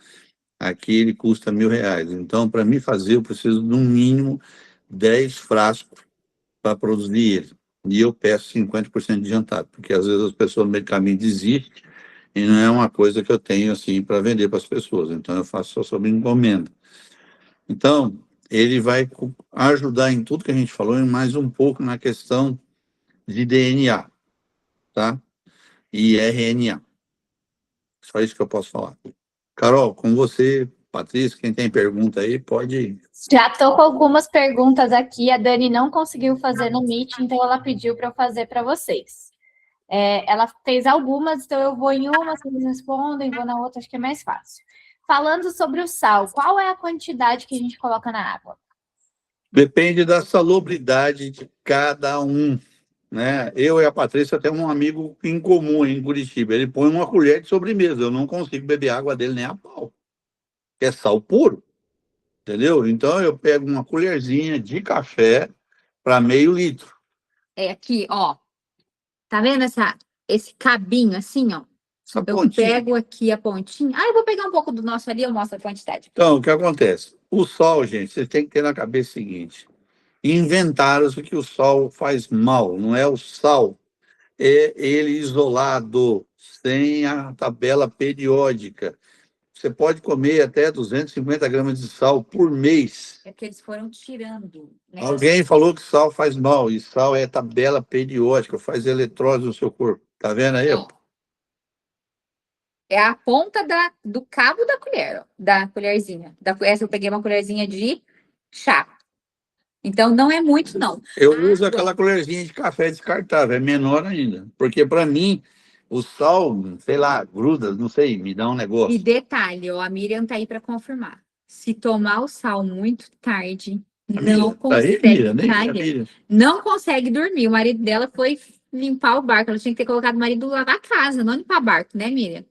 Aqui ele custa R$ 1.000. Então, para mim fazer, eu preciso, no mínimo, 10 frascos para produzir ele. E eu peço 50% de adiantado, porque às vezes as pessoas no meio do caminho desistem e não é uma coisa que eu tenho assim para vender para as pessoas. Então, eu faço só sobre encomenda. Então, ele vai ajudar em tudo que a gente falou, e mais um pouco na questão de DNA, tá? E RNA. Só isso que eu posso falar. Carol, com você, Patrícia, quem tem pergunta aí, pode... Já estou com algumas perguntas aqui. A Dani não conseguiu fazer no Meet, então ela pediu para eu fazer para vocês. Ela fez algumas, então eu vou em uma, vocês respondem, vou na outra, acho que é mais fácil. Falando sobre o sal, qual é a quantidade que a gente coloca na água? Depende da salubridade de cada um, né? Eu e a Patrícia temos um amigo em comum em Curitiba. Ele põe uma colher de sobremesa. Eu não consigo beber água dele nem a pau. É sal puro, entendeu? Então eu pego uma colherzinha de café para meio litro. É aqui, ó. Tá vendo esse cabinho assim, ó? Essa Eu pontinha. pego aqui a pontinha. Eu vou pegar um pouco do nosso ali, eu mostro a quantidade. Então, o que acontece? O sol, gente, você tem que ter na cabeça o seguinte: inventaram-se que o sol faz mal, não é o sal, é ele isolado, sem a tabela periódica. Você pode comer até 250 gramas de sal por mês. É que eles foram tirando, né? Alguém falou que sal faz mal, e sal é tabela periódica, faz eletrólise no seu corpo. Tá vendo aí? Ó, é a ponta do cabo da colher, ó, da colherzinha. Essa eu peguei uma colherzinha de chá. Então, não é muito, não. Eu uso aquela colherzinha de café descartável, é menor ainda. Porque, para mim, o sal, sei lá, gruda, não sei, me dá um E negócio. detalhe, ó, a Miriam tá aí para confirmar. Se tomar o sal muito tarde, A não Miriam tá aí, consegue Miriam? Nem cair. a Miriam. Não consegue dormir. O marido dela foi limpar o barco. Ela tinha que ter colocado o marido lavar a casa, não limpar barco, né, Miriam?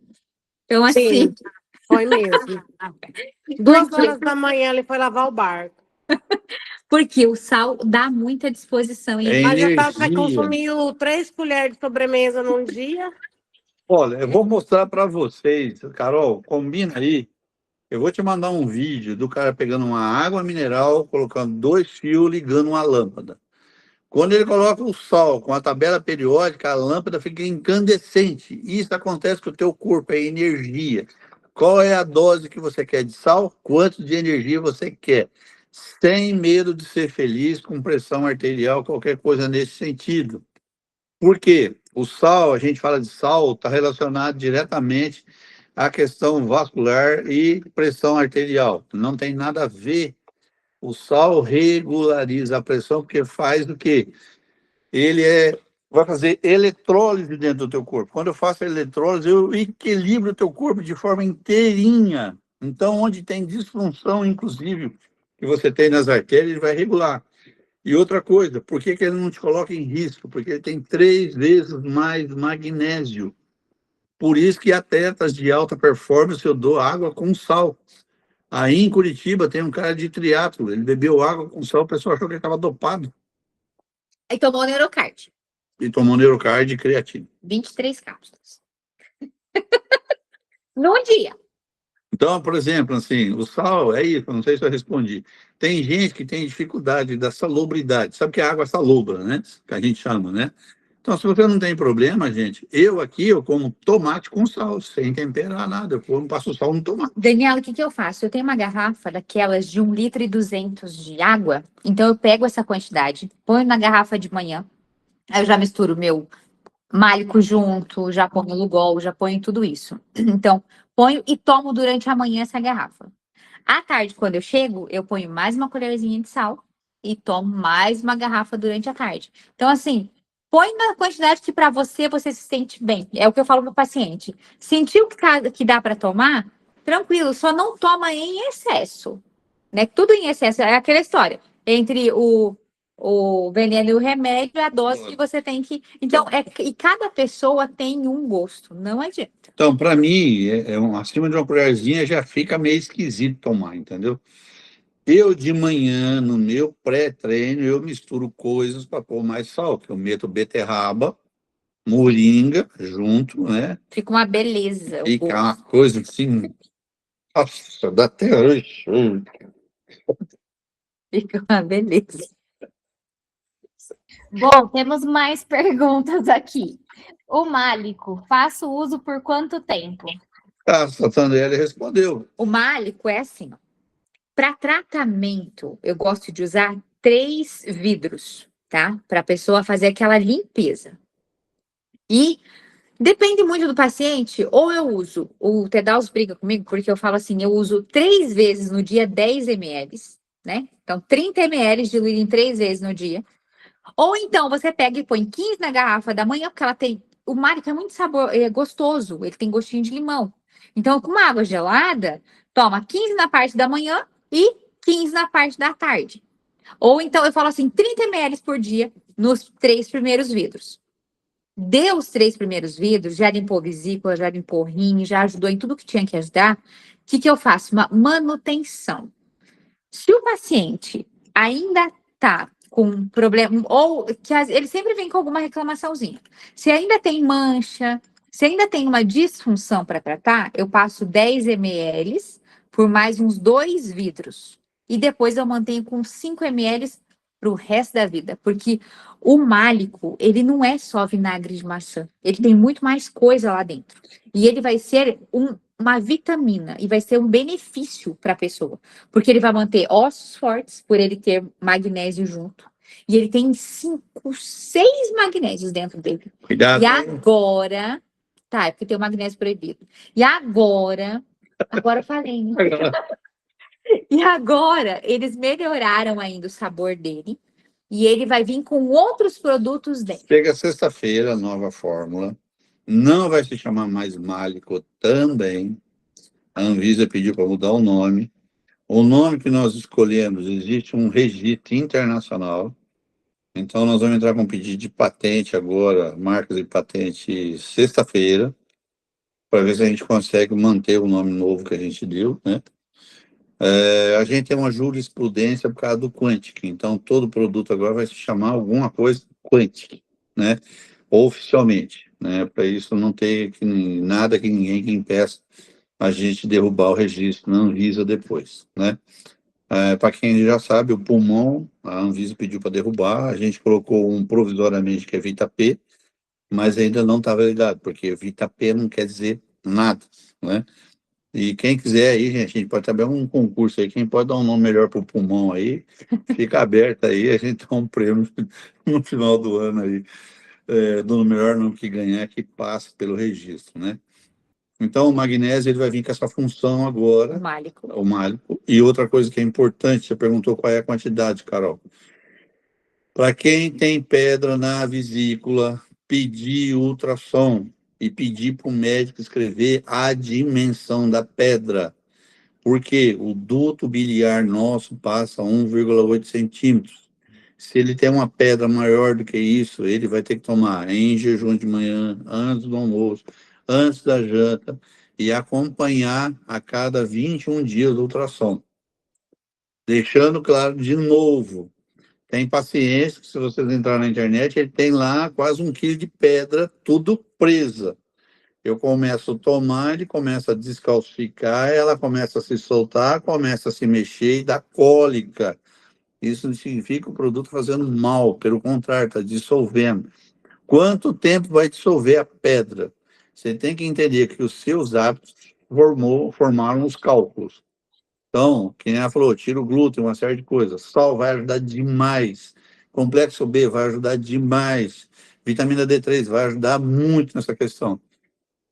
Então, assim, Sim, foi mesmo. 2 horas da manhã ele foi lavar o barco. porque o sal dá muita disposição. E É Mas já vai energia. consumir 3 colheres de sobremesa num dia. Olha, eu vou mostrar para vocês, Carol, combina aí. Eu vou te mandar um vídeo do cara pegando uma água mineral, colocando 2 fios, ligando uma lâmpada. Quando ele coloca o sal com a tabela periódica, a lâmpada fica incandescente. Isso acontece com o teu corpo, é energia. Qual é a dose que você quer de sal? Quanto de energia você quer? Sem medo de ser feliz, com pressão arterial, qualquer coisa nesse sentido. Por quê? O sal, a gente fala de sal, está relacionado diretamente à questão vascular e pressão arterial. Não tem nada a ver. O sal regulariza a pressão, porque faz o quê? Vai fazer eletrólise dentro do teu corpo. Quando eu faço a eletrólise, eu equilibro o teu corpo de forma inteirinha. Então, onde tem disfunção, inclusive, que você tem nas artérias, ele vai regular. E outra coisa, por que ele não te coloca em risco? Porque ele tem 3 vezes mais magnésio. Por isso que atletas de alta performance eu dou água com sal. Aí em Curitiba tem um cara de triatlo, ele bebeu água com sal, o pessoal achou que ele estava dopado. aí tomou o Neurocard. E tomou Neurocard e creatina. 23 cápsulas. Num dia. Então, por exemplo, assim, o sal, é isso, não sei se eu respondi. Tem gente que tem dificuldade da salubridade. Sabe que a água é salobra, né? Que a gente chama, né? Então, se você não tem problema, gente, eu como tomate com sal, sem temperar nada. Eu como, passo sal no tomate. Daniela, o que que eu faço? Eu tenho uma garrafa daquelas de 1,2 litro de água, então eu pego essa quantidade, ponho na garrafa de manhã, aí eu já misturo meu málico junto, já ponho Lugol, já ponho tudo isso. Então, ponho e tomo durante a manhã essa garrafa. À tarde, quando eu chego, eu ponho mais uma colherzinha de sal e tomo mais uma garrafa durante a tarde. Então, assim, põe na quantidade que para você se sente bem. É o que eu falo para o paciente. Sentiu que dá para tomar? Tranquilo, só não toma em excesso. Né? Tudo em excesso é aquela história. Entre o veneno e o remédio, é a dose que você tem que. Então, e cada pessoa tem um gosto, não adianta. Então, para mim, acima de uma colherzinha já fica meio esquisito tomar, entendeu? Eu, de manhã, no meu pré-treino, eu misturo coisas para pôr mais sal, que eu meto beterraba, moringa junto, né? Fica uma beleza. Fica uma coisa assim. Nossa, dá até hoje. Fica uma beleza. Bom, temos mais perguntas aqui. O Málico, faço uso por quanto tempo? A Santanelli respondeu. O málico é assim, para tratamento, eu gosto de usar 3 vidros, tá? Para a pessoa fazer aquela limpeza. E depende muito do paciente, ou eu uso, o Tedaus briga comigo, porque eu falo assim, eu uso 3 vezes no dia 10 ml, né? Então, 30 ml diluído em 3 vezes no dia. Ou então, você pega e põe 15 na garrafa da manhã, porque ela tem... O málico é muito gostoso, ele tem gostinho de limão. Então, com uma água gelada, toma 15 na parte da manhã e 15 na parte da tarde. Ou então, eu falo assim, 30 ml por dia nos 3 primeiros vidros. Deu os 3 primeiros vidros, já limpou vesícula, já limpou rim, já ajudou em tudo que tinha que ajudar. O que que eu faço? Uma manutenção. Se o paciente ainda tá com problema, ou que ele sempre vem com alguma reclamaçãozinha. Se ainda tem mancha, se ainda tem uma disfunção para tratar, eu passo 10 ml por mais uns 2 vidros. E depois eu mantenho com 5 ml para o resto da vida. Porque o málico, ele não é só vinagre de maçã. Ele tem muito mais coisa lá dentro. E ele vai ser uma vitamina e vai ser um benefício para a pessoa. Porque ele vai manter ossos fortes, por ele ter magnésio junto. E ele tem 5, 6 magnésios dentro dele. Cuidado. E agora... Tá, é porque tem o magnésio proibido. E agora eu falei, né? E agora, eles melhoraram ainda o sabor dele. E ele vai vir com outros produtos dentro. Chega sexta-feira, a nova fórmula. Não vai se chamar mais Málico também. A Anvisa pediu para mudar o nome. O nome que nós escolhemos, existe um registro internacional. Então, nós vamos entrar com um pedido de patente agora, marcas de patente, sexta-feira, para ver se a gente consegue manter o nome novo que a gente deu, né? A gente tem uma jurisprudência por causa do Quantic, então todo produto agora vai se chamar alguma coisa Quantic, né? Oficialmente, né? Para isso não ter nada que ninguém que impeça a gente derrubar o registro na Anvisa depois, né? Para quem já sabe, o pulmão, a Anvisa pediu para derrubar, a gente colocou um provisoriamente que é Vita-P, mas ainda não está validado, porque Vita-P não quer dizer nada, né? E quem quiser aí, gente, a gente pode abrir um concurso aí, quem pode dar um nome melhor para o pulmão aí, fica aberto aí, a gente dá um prêmio no final do ano aí, do melhor nome que ganhar, que passa pelo registro, né? Então, o magnésio ele vai vir com essa função agora, o málico. E outra coisa que é importante, você perguntou qual é a quantidade, Carol. Para quem tem pedra na vesícula, pedir ultrassom e pedir para o médico escrever a dimensão da pedra. Porque o duto biliar nosso passa 1,8 centímetros. Se ele tem uma pedra maior do que isso, ele vai ter que tomar em jejum de manhã, antes do almoço, antes da janta, e acompanhar a cada 21 dias o ultrassom. Deixando claro, de novo, tem pacientes que, se vocês entrarem na internet, ele tem lá quase 1 quilo de pedra, tudo presa. Eu começo a tomar, ele começa a descalcificar, ela começa a se soltar, começa a se mexer e dá cólica. Isso não significa o produto fazendo mal, pelo contrário, está dissolvendo. Quanto tempo vai dissolver a pedra? Você tem que entender que os seus hábitos formaram os cálculos. Então, quem ela falou, tira o glúten, uma série de coisas. Sal vai ajudar demais. Complexo B vai ajudar demais. Vitamina D3 vai ajudar muito nessa questão.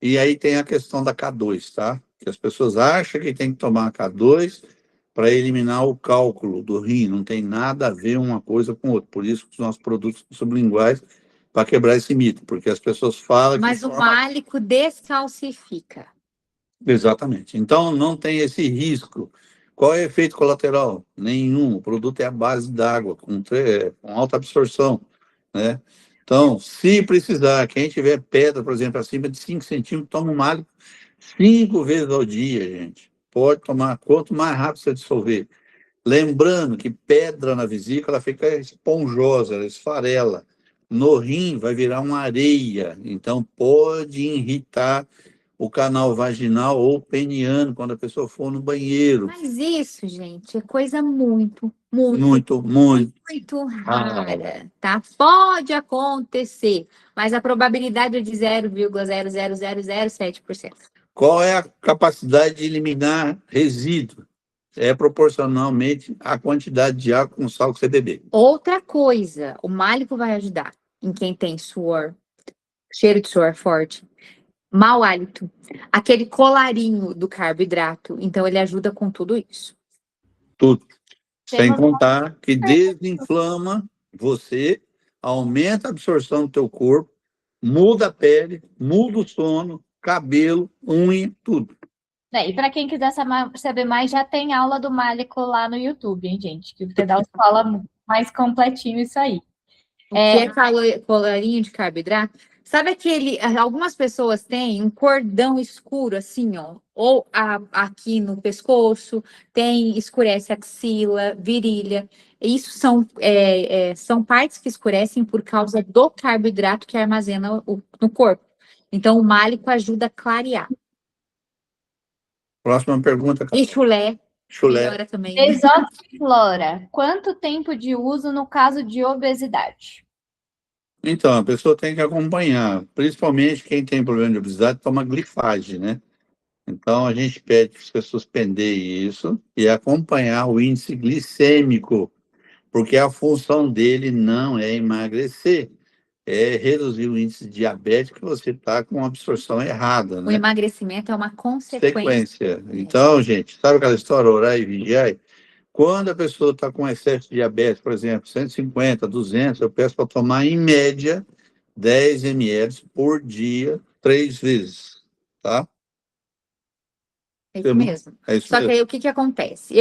E aí tem a questão da K2, tá? Que as pessoas acham que tem que tomar K2 para eliminar o cálculo do rim. Não tem nada a ver uma coisa com outra. Por isso que os nossos produtos sublinguais, para quebrar esse mito. Porque as pessoas falam Mas que... o málico descalcifica. Exatamente. Então, não tem esse risco. Qual é o efeito colateral? Nenhum. O produto é à base d'água, com alta absorção, né? Então, se precisar, quem tiver pedra, por exemplo, acima de 5 centímetros, toma um málico 5 vezes ao dia, gente. Pode tomar, quanto mais rápido você dissolver. Lembrando que pedra na vesícula ela fica esponjosa, ela esfarela. No rim vai virar uma areia, então pode irritar o canal vaginal ou peniano quando a pessoa for no banheiro. Mas isso, gente, é coisa muito, muito, Muito, muito. muito rara, tá? Pode acontecer, mas a probabilidade é de 0,00007%. Qual é a capacidade de eliminar resíduo? É proporcionalmente à quantidade de água com sal que você beber. Outra coisa, o málico vai ajudar em quem tem suor, cheiro de suor forte, mau hálito, aquele colarinho do carboidrato. Então, ele ajuda com tudo isso. Tudo. Tem Sem uma- contar que desinflama você, aumenta a absorção do teu corpo, muda a pele, muda o sono, cabelo, unha, tudo. E para quem quiser saber mais, já tem aula do Málico lá no YouTube, hein, gente? Que o Pedal fala mais completinho isso aí. O que é colarinho de carboidrato? Sabe aquele... Algumas pessoas têm um cordão escuro, assim, ó. Ou aqui no pescoço, escurece axila, virilha. Isso são partes que escurecem por causa do carboidrato que armazena no corpo. Então, o málico ajuda a clarear. Próxima pergunta. E chulé, Chulé. melhora também. Desoxiflora. Quanto tempo de uso no caso de obesidade? Então, a pessoa tem que acompanhar, principalmente quem tem problema de obesidade, toma glifagem, né? Então, a gente pede para você suspender isso e acompanhar o índice glicêmico, porque a função dele não é emagrecer, é reduzir o índice de diabetes que você está com uma absorção errada, O né? emagrecimento é uma consequência. Sequência. Então, gente, sabe aquela história, orar e vigiar? Quando a pessoa está com excesso de diabetes, por exemplo, 150, 200, eu peço para tomar, em média, 10 ml por dia, 3 vezes, tá? É isso mesmo. É isso Só que mesmo. aí o que que acontece?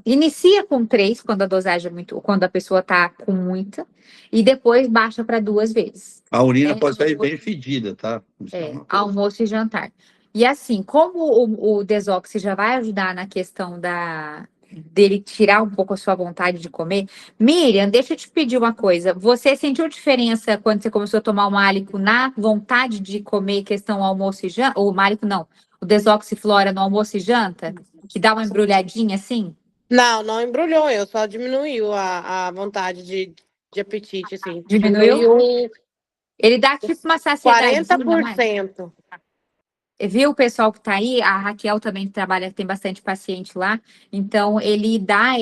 Inicia com 3, quando a dosagem é muito, quando a pessoa está com muita, e depois baixa para 2 vezes. A urina pode sair bem fedida, tá? Isso é uma coisa. Almoço e jantar. E assim, como o Desoxy já vai ajudar na questão dele tirar um pouco a sua vontade de comer. Miriam, deixa eu te pedir uma coisa. Você sentiu diferença quando você começou a tomar o málico na vontade de comer questão almoço e janta? Ou o málico não, o Desoxiflora no almoço e janta? Que dá uma embrulhadinha assim? Não, não embrulhou, eu só diminuiu a vontade de apetite, assim. Diminuiu? Ele dá tipo uma saciedade. 40%. Viu o pessoal que tá aí? A Raquel também trabalha, tem bastante paciente lá. Então, ele dá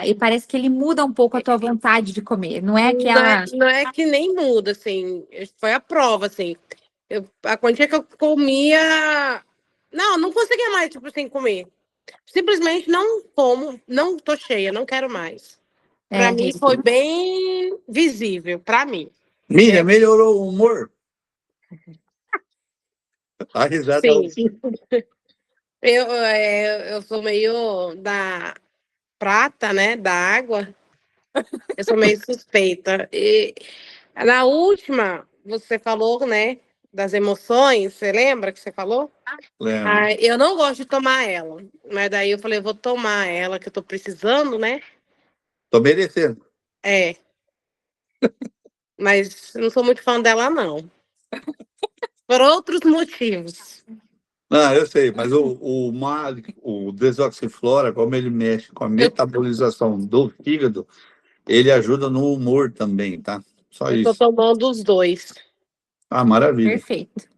e parece que ele muda um pouco a tua vontade de comer. Não é aquela... Não é que nem muda, assim. Foi a prova, assim. A quantia que eu comia... Não conseguia mais, tipo, sem comer. Simplesmente não como, não tô cheia, não quero mais. Pra mim foi bem visível, pra mim. Miriam, melhorou o humor? A risada. Sim. Eu sou meio da prata, né? Da água. Eu sou meio suspeita. E na última, você falou, né? Das emoções, você lembra que você falou? Lembro. Eu não gosto de tomar ela. Mas daí eu falei, eu vou tomar ela, que eu tô precisando, né? Tô merecendo. Mas não sou muito fã dela, não. Por outros motivos. Ah, eu sei, mas o Desoxiflora, como ele mexe com a metabolização do fígado, ele ajuda no humor também, tá? Só Eu tô isso. tomando os 2. Ah, maravilha. Perfeito.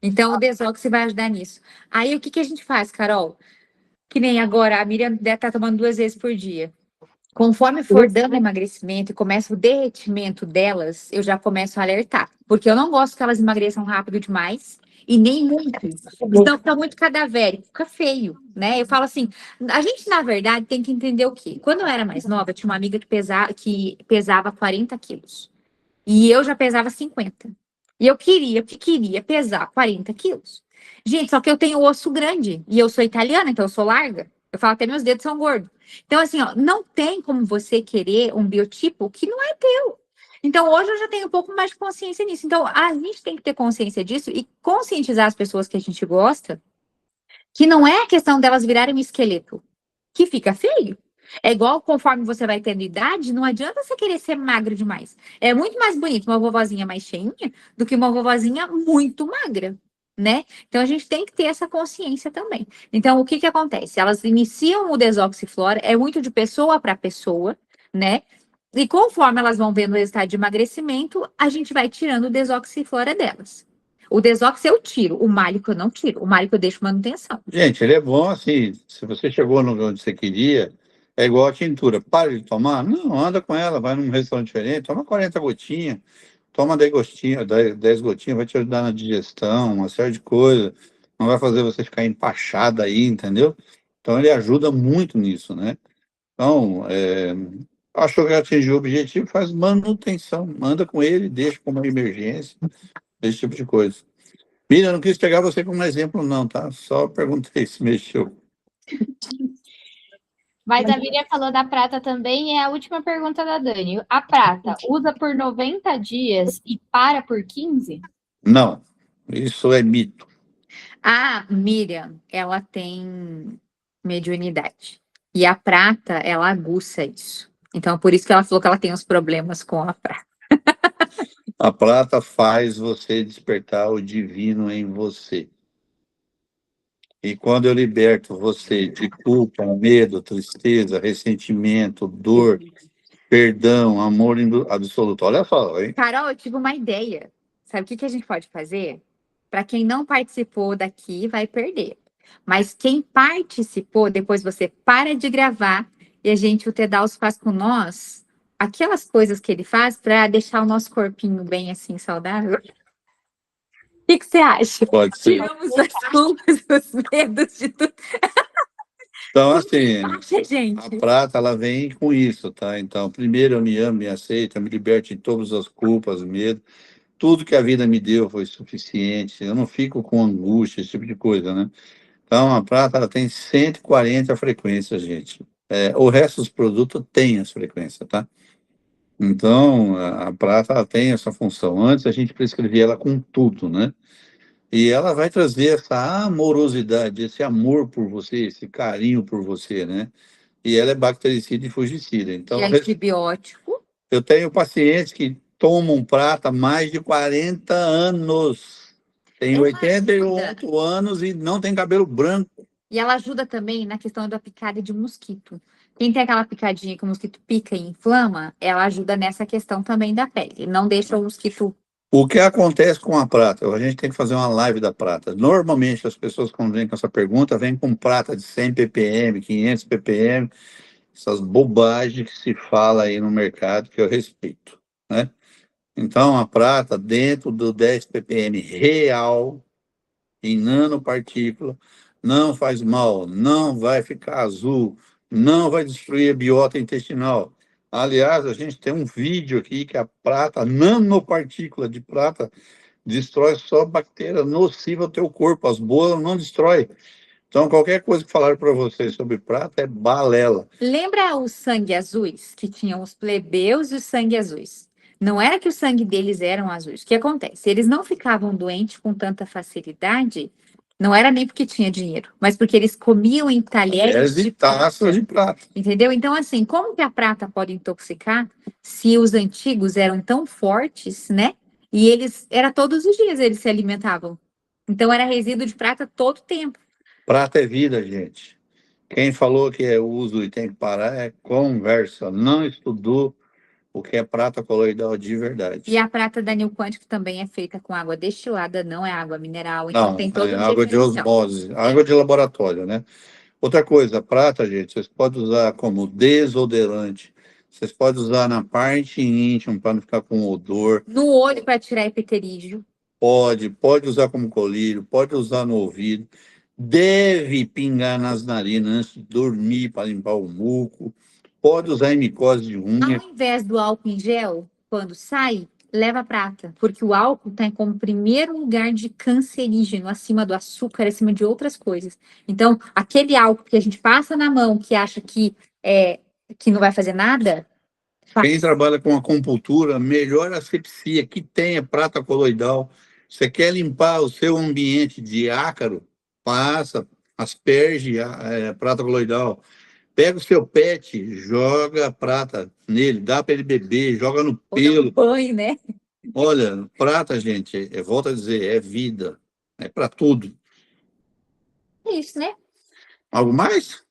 Então, o Desoxy vai ajudar nisso. Aí, o que que a gente faz, Carol? Que nem agora, a Miriam deve estar tomando 2 vezes por dia. Conforme for dando emagrecimento e começa o derretimento delas, eu já começo a alertar. Porque eu não gosto que elas emagreçam rápido demais e nem muito. Senão fica muito cadavérico, fica feio, né? Eu falo assim, a gente, na verdade, tem que entender o quê? Quando eu era mais nova, eu tinha uma amiga que pesava 40 quilos. E eu já pesava 50. E eu queria pesar 40 quilos. Gente, só que eu tenho osso grande e eu sou italiana, então eu sou larga. Eu falo até meus dedos são gordos. Então, assim, ó, não tem como você querer um biotipo que não é teu. Então, hoje eu já tenho um pouco mais de consciência nisso. Então, a gente tem que ter consciência disso e conscientizar as pessoas que a gente gosta que não é a questão delas virarem um esqueleto, que fica feio. É igual conforme você vai tendo idade, não adianta você querer ser magro demais. É muito mais bonito uma vovozinha mais cheinha do que uma vovozinha muito magra, né? Então a gente tem que ter essa consciência também. Então o que que acontece? Elas iniciam o desoxiflora, é muito de pessoa para pessoa, né? E conforme elas vão vendo o resultado de emagrecimento, a gente vai tirando o desoxiflora delas. O desox eu tiro, o málico eu não tiro. O málico eu deixo manutenção. Gente, ele é bom assim. Se você chegou onde você queria, é igual a tintura. Para de tomar? Não, anda com ela, vai num restaurante diferente, toma 40 gotinhas, toma 10 gotinhas, 10 gotinhas, vai te ajudar na digestão, uma série de coisas. Não vai fazer você ficar empachada aí, entendeu? Então ele ajuda muito nisso, né? Então, achou que atingiu o objetivo, faz manutenção, anda com ele, deixa como uma emergência, esse tipo de coisa. Miriam, eu não quis pegar você como exemplo, não, tá? Só perguntei se mexeu. Mas a Miriam falou da prata também, e é a última pergunta da Dani. A prata usa por 90 dias e para por 15? Não, isso é mito. A Miriam, ela tem mediunidade. E a prata, ela aguça isso. Então, por isso que ela falou que ela tem os problemas com a prata. A prata faz você despertar o divino em você. E quando eu liberto você de culpa, medo, tristeza, ressentimento, dor, perdão, amor absoluto. Olha só, hein? Carol, eu tive uma ideia. Sabe o que que a gente pode fazer? Para quem não participou daqui, vai perder. Mas quem participou, depois você para de gravar e a gente, o Tedaus faz com nós aquelas coisas que ele faz para deixar o nosso corpinho bem assim, saudável. O que que você acha? Pode ser. Tiramos as culpas, os medos de tudo. Então, assim, Acha, gente? a prata, ela vem com isso, tá? Então, primeiro eu me amo, me aceito, eu me liberto de todas as culpas, medo. Tudo que a vida me deu foi suficiente. Eu não fico com angústia, esse tipo de coisa, né? Então, a prata, ela tem 140 frequências, gente. O resto dos produtos tem as frequências, tá? Então, a prata, ela tem essa função. Antes, a gente prescrevia ela com tudo, né? E ela vai trazer essa amorosidade, esse amor por você, esse carinho por você, né? E ela é bactericida e fungicida. Então, E antibiótico. eu tenho pacientes que tomam prata há mais de 40 anos. Tem Ela 88 anos e não tem cabelo branco. E ela ajuda também na questão da picada de mosquito. Quem tem aquela picadinha que o mosquito pica e inflama, ela ajuda nessa questão também da pele. Não deixa o mosquito. O que acontece com a prata? A gente tem que fazer uma live da prata. Normalmente, as pessoas, quando vêm com essa pergunta, vêm com prata de 100 ppm, 500 ppm, essas bobagens que se fala aí no mercado, que eu respeito, né? Então, a prata, dentro do 10 ppm real, em nanopartícula, não faz mal, não vai ficar azul, não vai destruir a biota intestinal. Aliás, a gente tem um vídeo aqui que a prata, nanopartícula de prata, destrói só bactéria nociva ao teu corpo, as boas não destrói. Então, qualquer coisa que falar para vocês sobre prata é balela. Lembra os sangue azuis, que tinham os plebeus e os sangue azuis? Não era que o sangue deles eram azuis. O que acontece? Eles não ficavam doentes com tanta facilidade, não era nem porque tinha dinheiro, mas porque eles comiam em talheres de taças de prata. Entendeu? Então, assim, como que a prata pode intoxicar se os antigos eram tão fortes, né? E eles, era todos os dias eles se alimentavam. Então, era resíduo de prata todo tempo. Prata é vida, gente. Quem falou que é uso e tem que parar é conversa. Não estudou o que é prata coloidal de verdade. E a prata da New Quântico também é feita com água destilada, não é água mineral. Então Não, tem todo é um água de diferencial. osmose, água de laboratório, né? Outra coisa, a prata, gente, vocês podem usar como desodorante. Vocês podem usar na parte íntima para não ficar com odor. No olho para tirar epiterígio. Pode usar como colírio, pode usar no ouvido. Deve pingar nas narinas antes de dormir para limpar o muco. Pode usar em micose de unha. Ao invés do álcool em gel, quando sai, leva prata, porque o álcool está como primeiro lugar de cancerígeno, acima do açúcar, acima de outras coisas. Então, aquele álcool que a gente passa na mão, que acha que não vai fazer nada, Quem trabalha com acupuntura, melhor asepsia que tenha prata coloidal. Você quer limpar o seu ambiente de ácaro? Passa, asperge a prata coloidal. Pega o seu pet, joga a prata nele, dá para ele beber, joga no ou dá um pelo. banho, né? Olha, prata, gente, volto a dizer, é vida. É para tudo. É isso, né? Algo mais?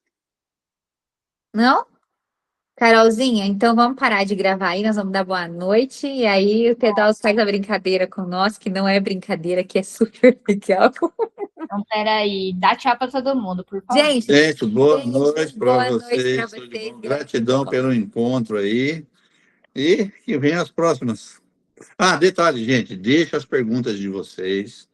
Não? Carolzinha, então vamos parar de gravar aí, nós vamos dar boa noite, e aí o Pedal faz a brincadeira com nós, que não é brincadeira, que é super legal. Então, peraí, dá tchau para todo mundo, por favor. Gente, boa Gente, noite para boa noite pra vocês. vocês. Gratidão pelo encontro aí. E que venham as próximas. Ah, detalhe, gente, deixa as perguntas de vocês.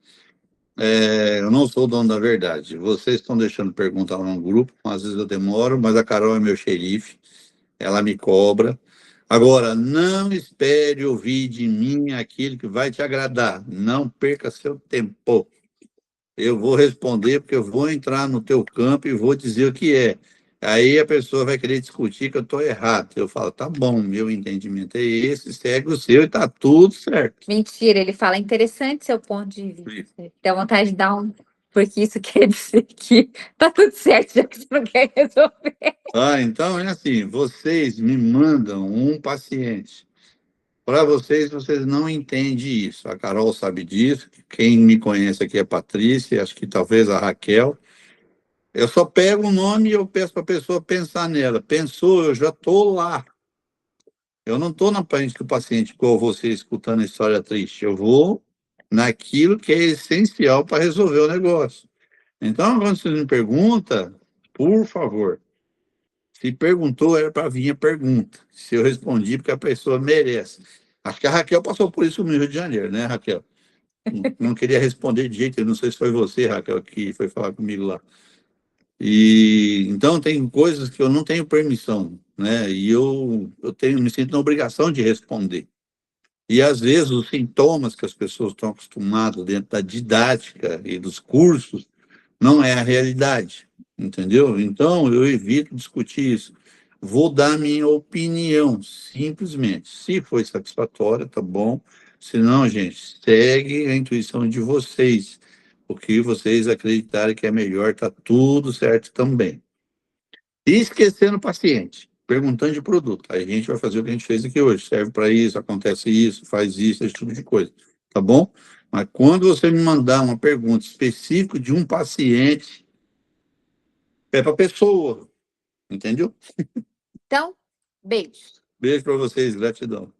Eu não sou o dono da verdade. Vocês estão deixando pergunta lá no grupo, às vezes eu demoro, mas a Carol é meu xerife, ela me cobra. Agora, não espere ouvir de mim aquilo que vai te agradar. Não perca seu tempo. Eu vou responder porque eu vou entrar no teu campo e vou dizer o que é. Aí a pessoa vai querer discutir que eu estou errado. Eu falo, tá bom, meu entendimento é esse, segue o seu e tá tudo certo. Mentira, ele fala, interessante seu ponto de vista. Dá vontade de dar um... Porque isso quer dizer que tá tudo certo, já que você não quer resolver. Então é assim, vocês me mandam um paciente. Para vocês não entendem isso. A Carol sabe disso. Quem me conhece aqui é a Patrícia, acho que talvez a Raquel. Eu só pego o nome e eu peço para a pessoa pensar nela. Pensou, eu já estou lá. Eu não estou na frente do paciente com você escutando a história triste. Eu vou naquilo que é essencial para resolver o negócio. Então, quando você me pergunta, por favor, se perguntou, era para vir a pergunta. Se eu respondi, porque a pessoa merece. Acho que a Raquel passou por isso no Rio de Janeiro, né, Raquel? Não queria responder de jeito, eu não sei se foi você, Raquel, que foi falar comigo lá. E então tem coisas que eu não tenho permissão, né? E me sinto na obrigação de responder. E às vezes os sintomas que as pessoas estão acostumadas dentro da didática e dos cursos não é a realidade, entendeu? Então eu evito discutir isso. Vou dar minha opinião, simplesmente. Se foi satisfatória, tá bom. Se não, gente, segue a intuição de vocês. O que vocês acreditarem que é melhor, tá tudo certo também. E esquecendo o paciente, perguntando de produto. Aí a gente vai fazer o que a gente fez aqui hoje. Serve para isso, acontece isso, faz isso, esse tipo de coisa. Tá bom? Mas quando você me mandar uma pergunta específica de um paciente, é para a pessoa. Entendeu? Então, beijo. Beijo para vocês, gratidão.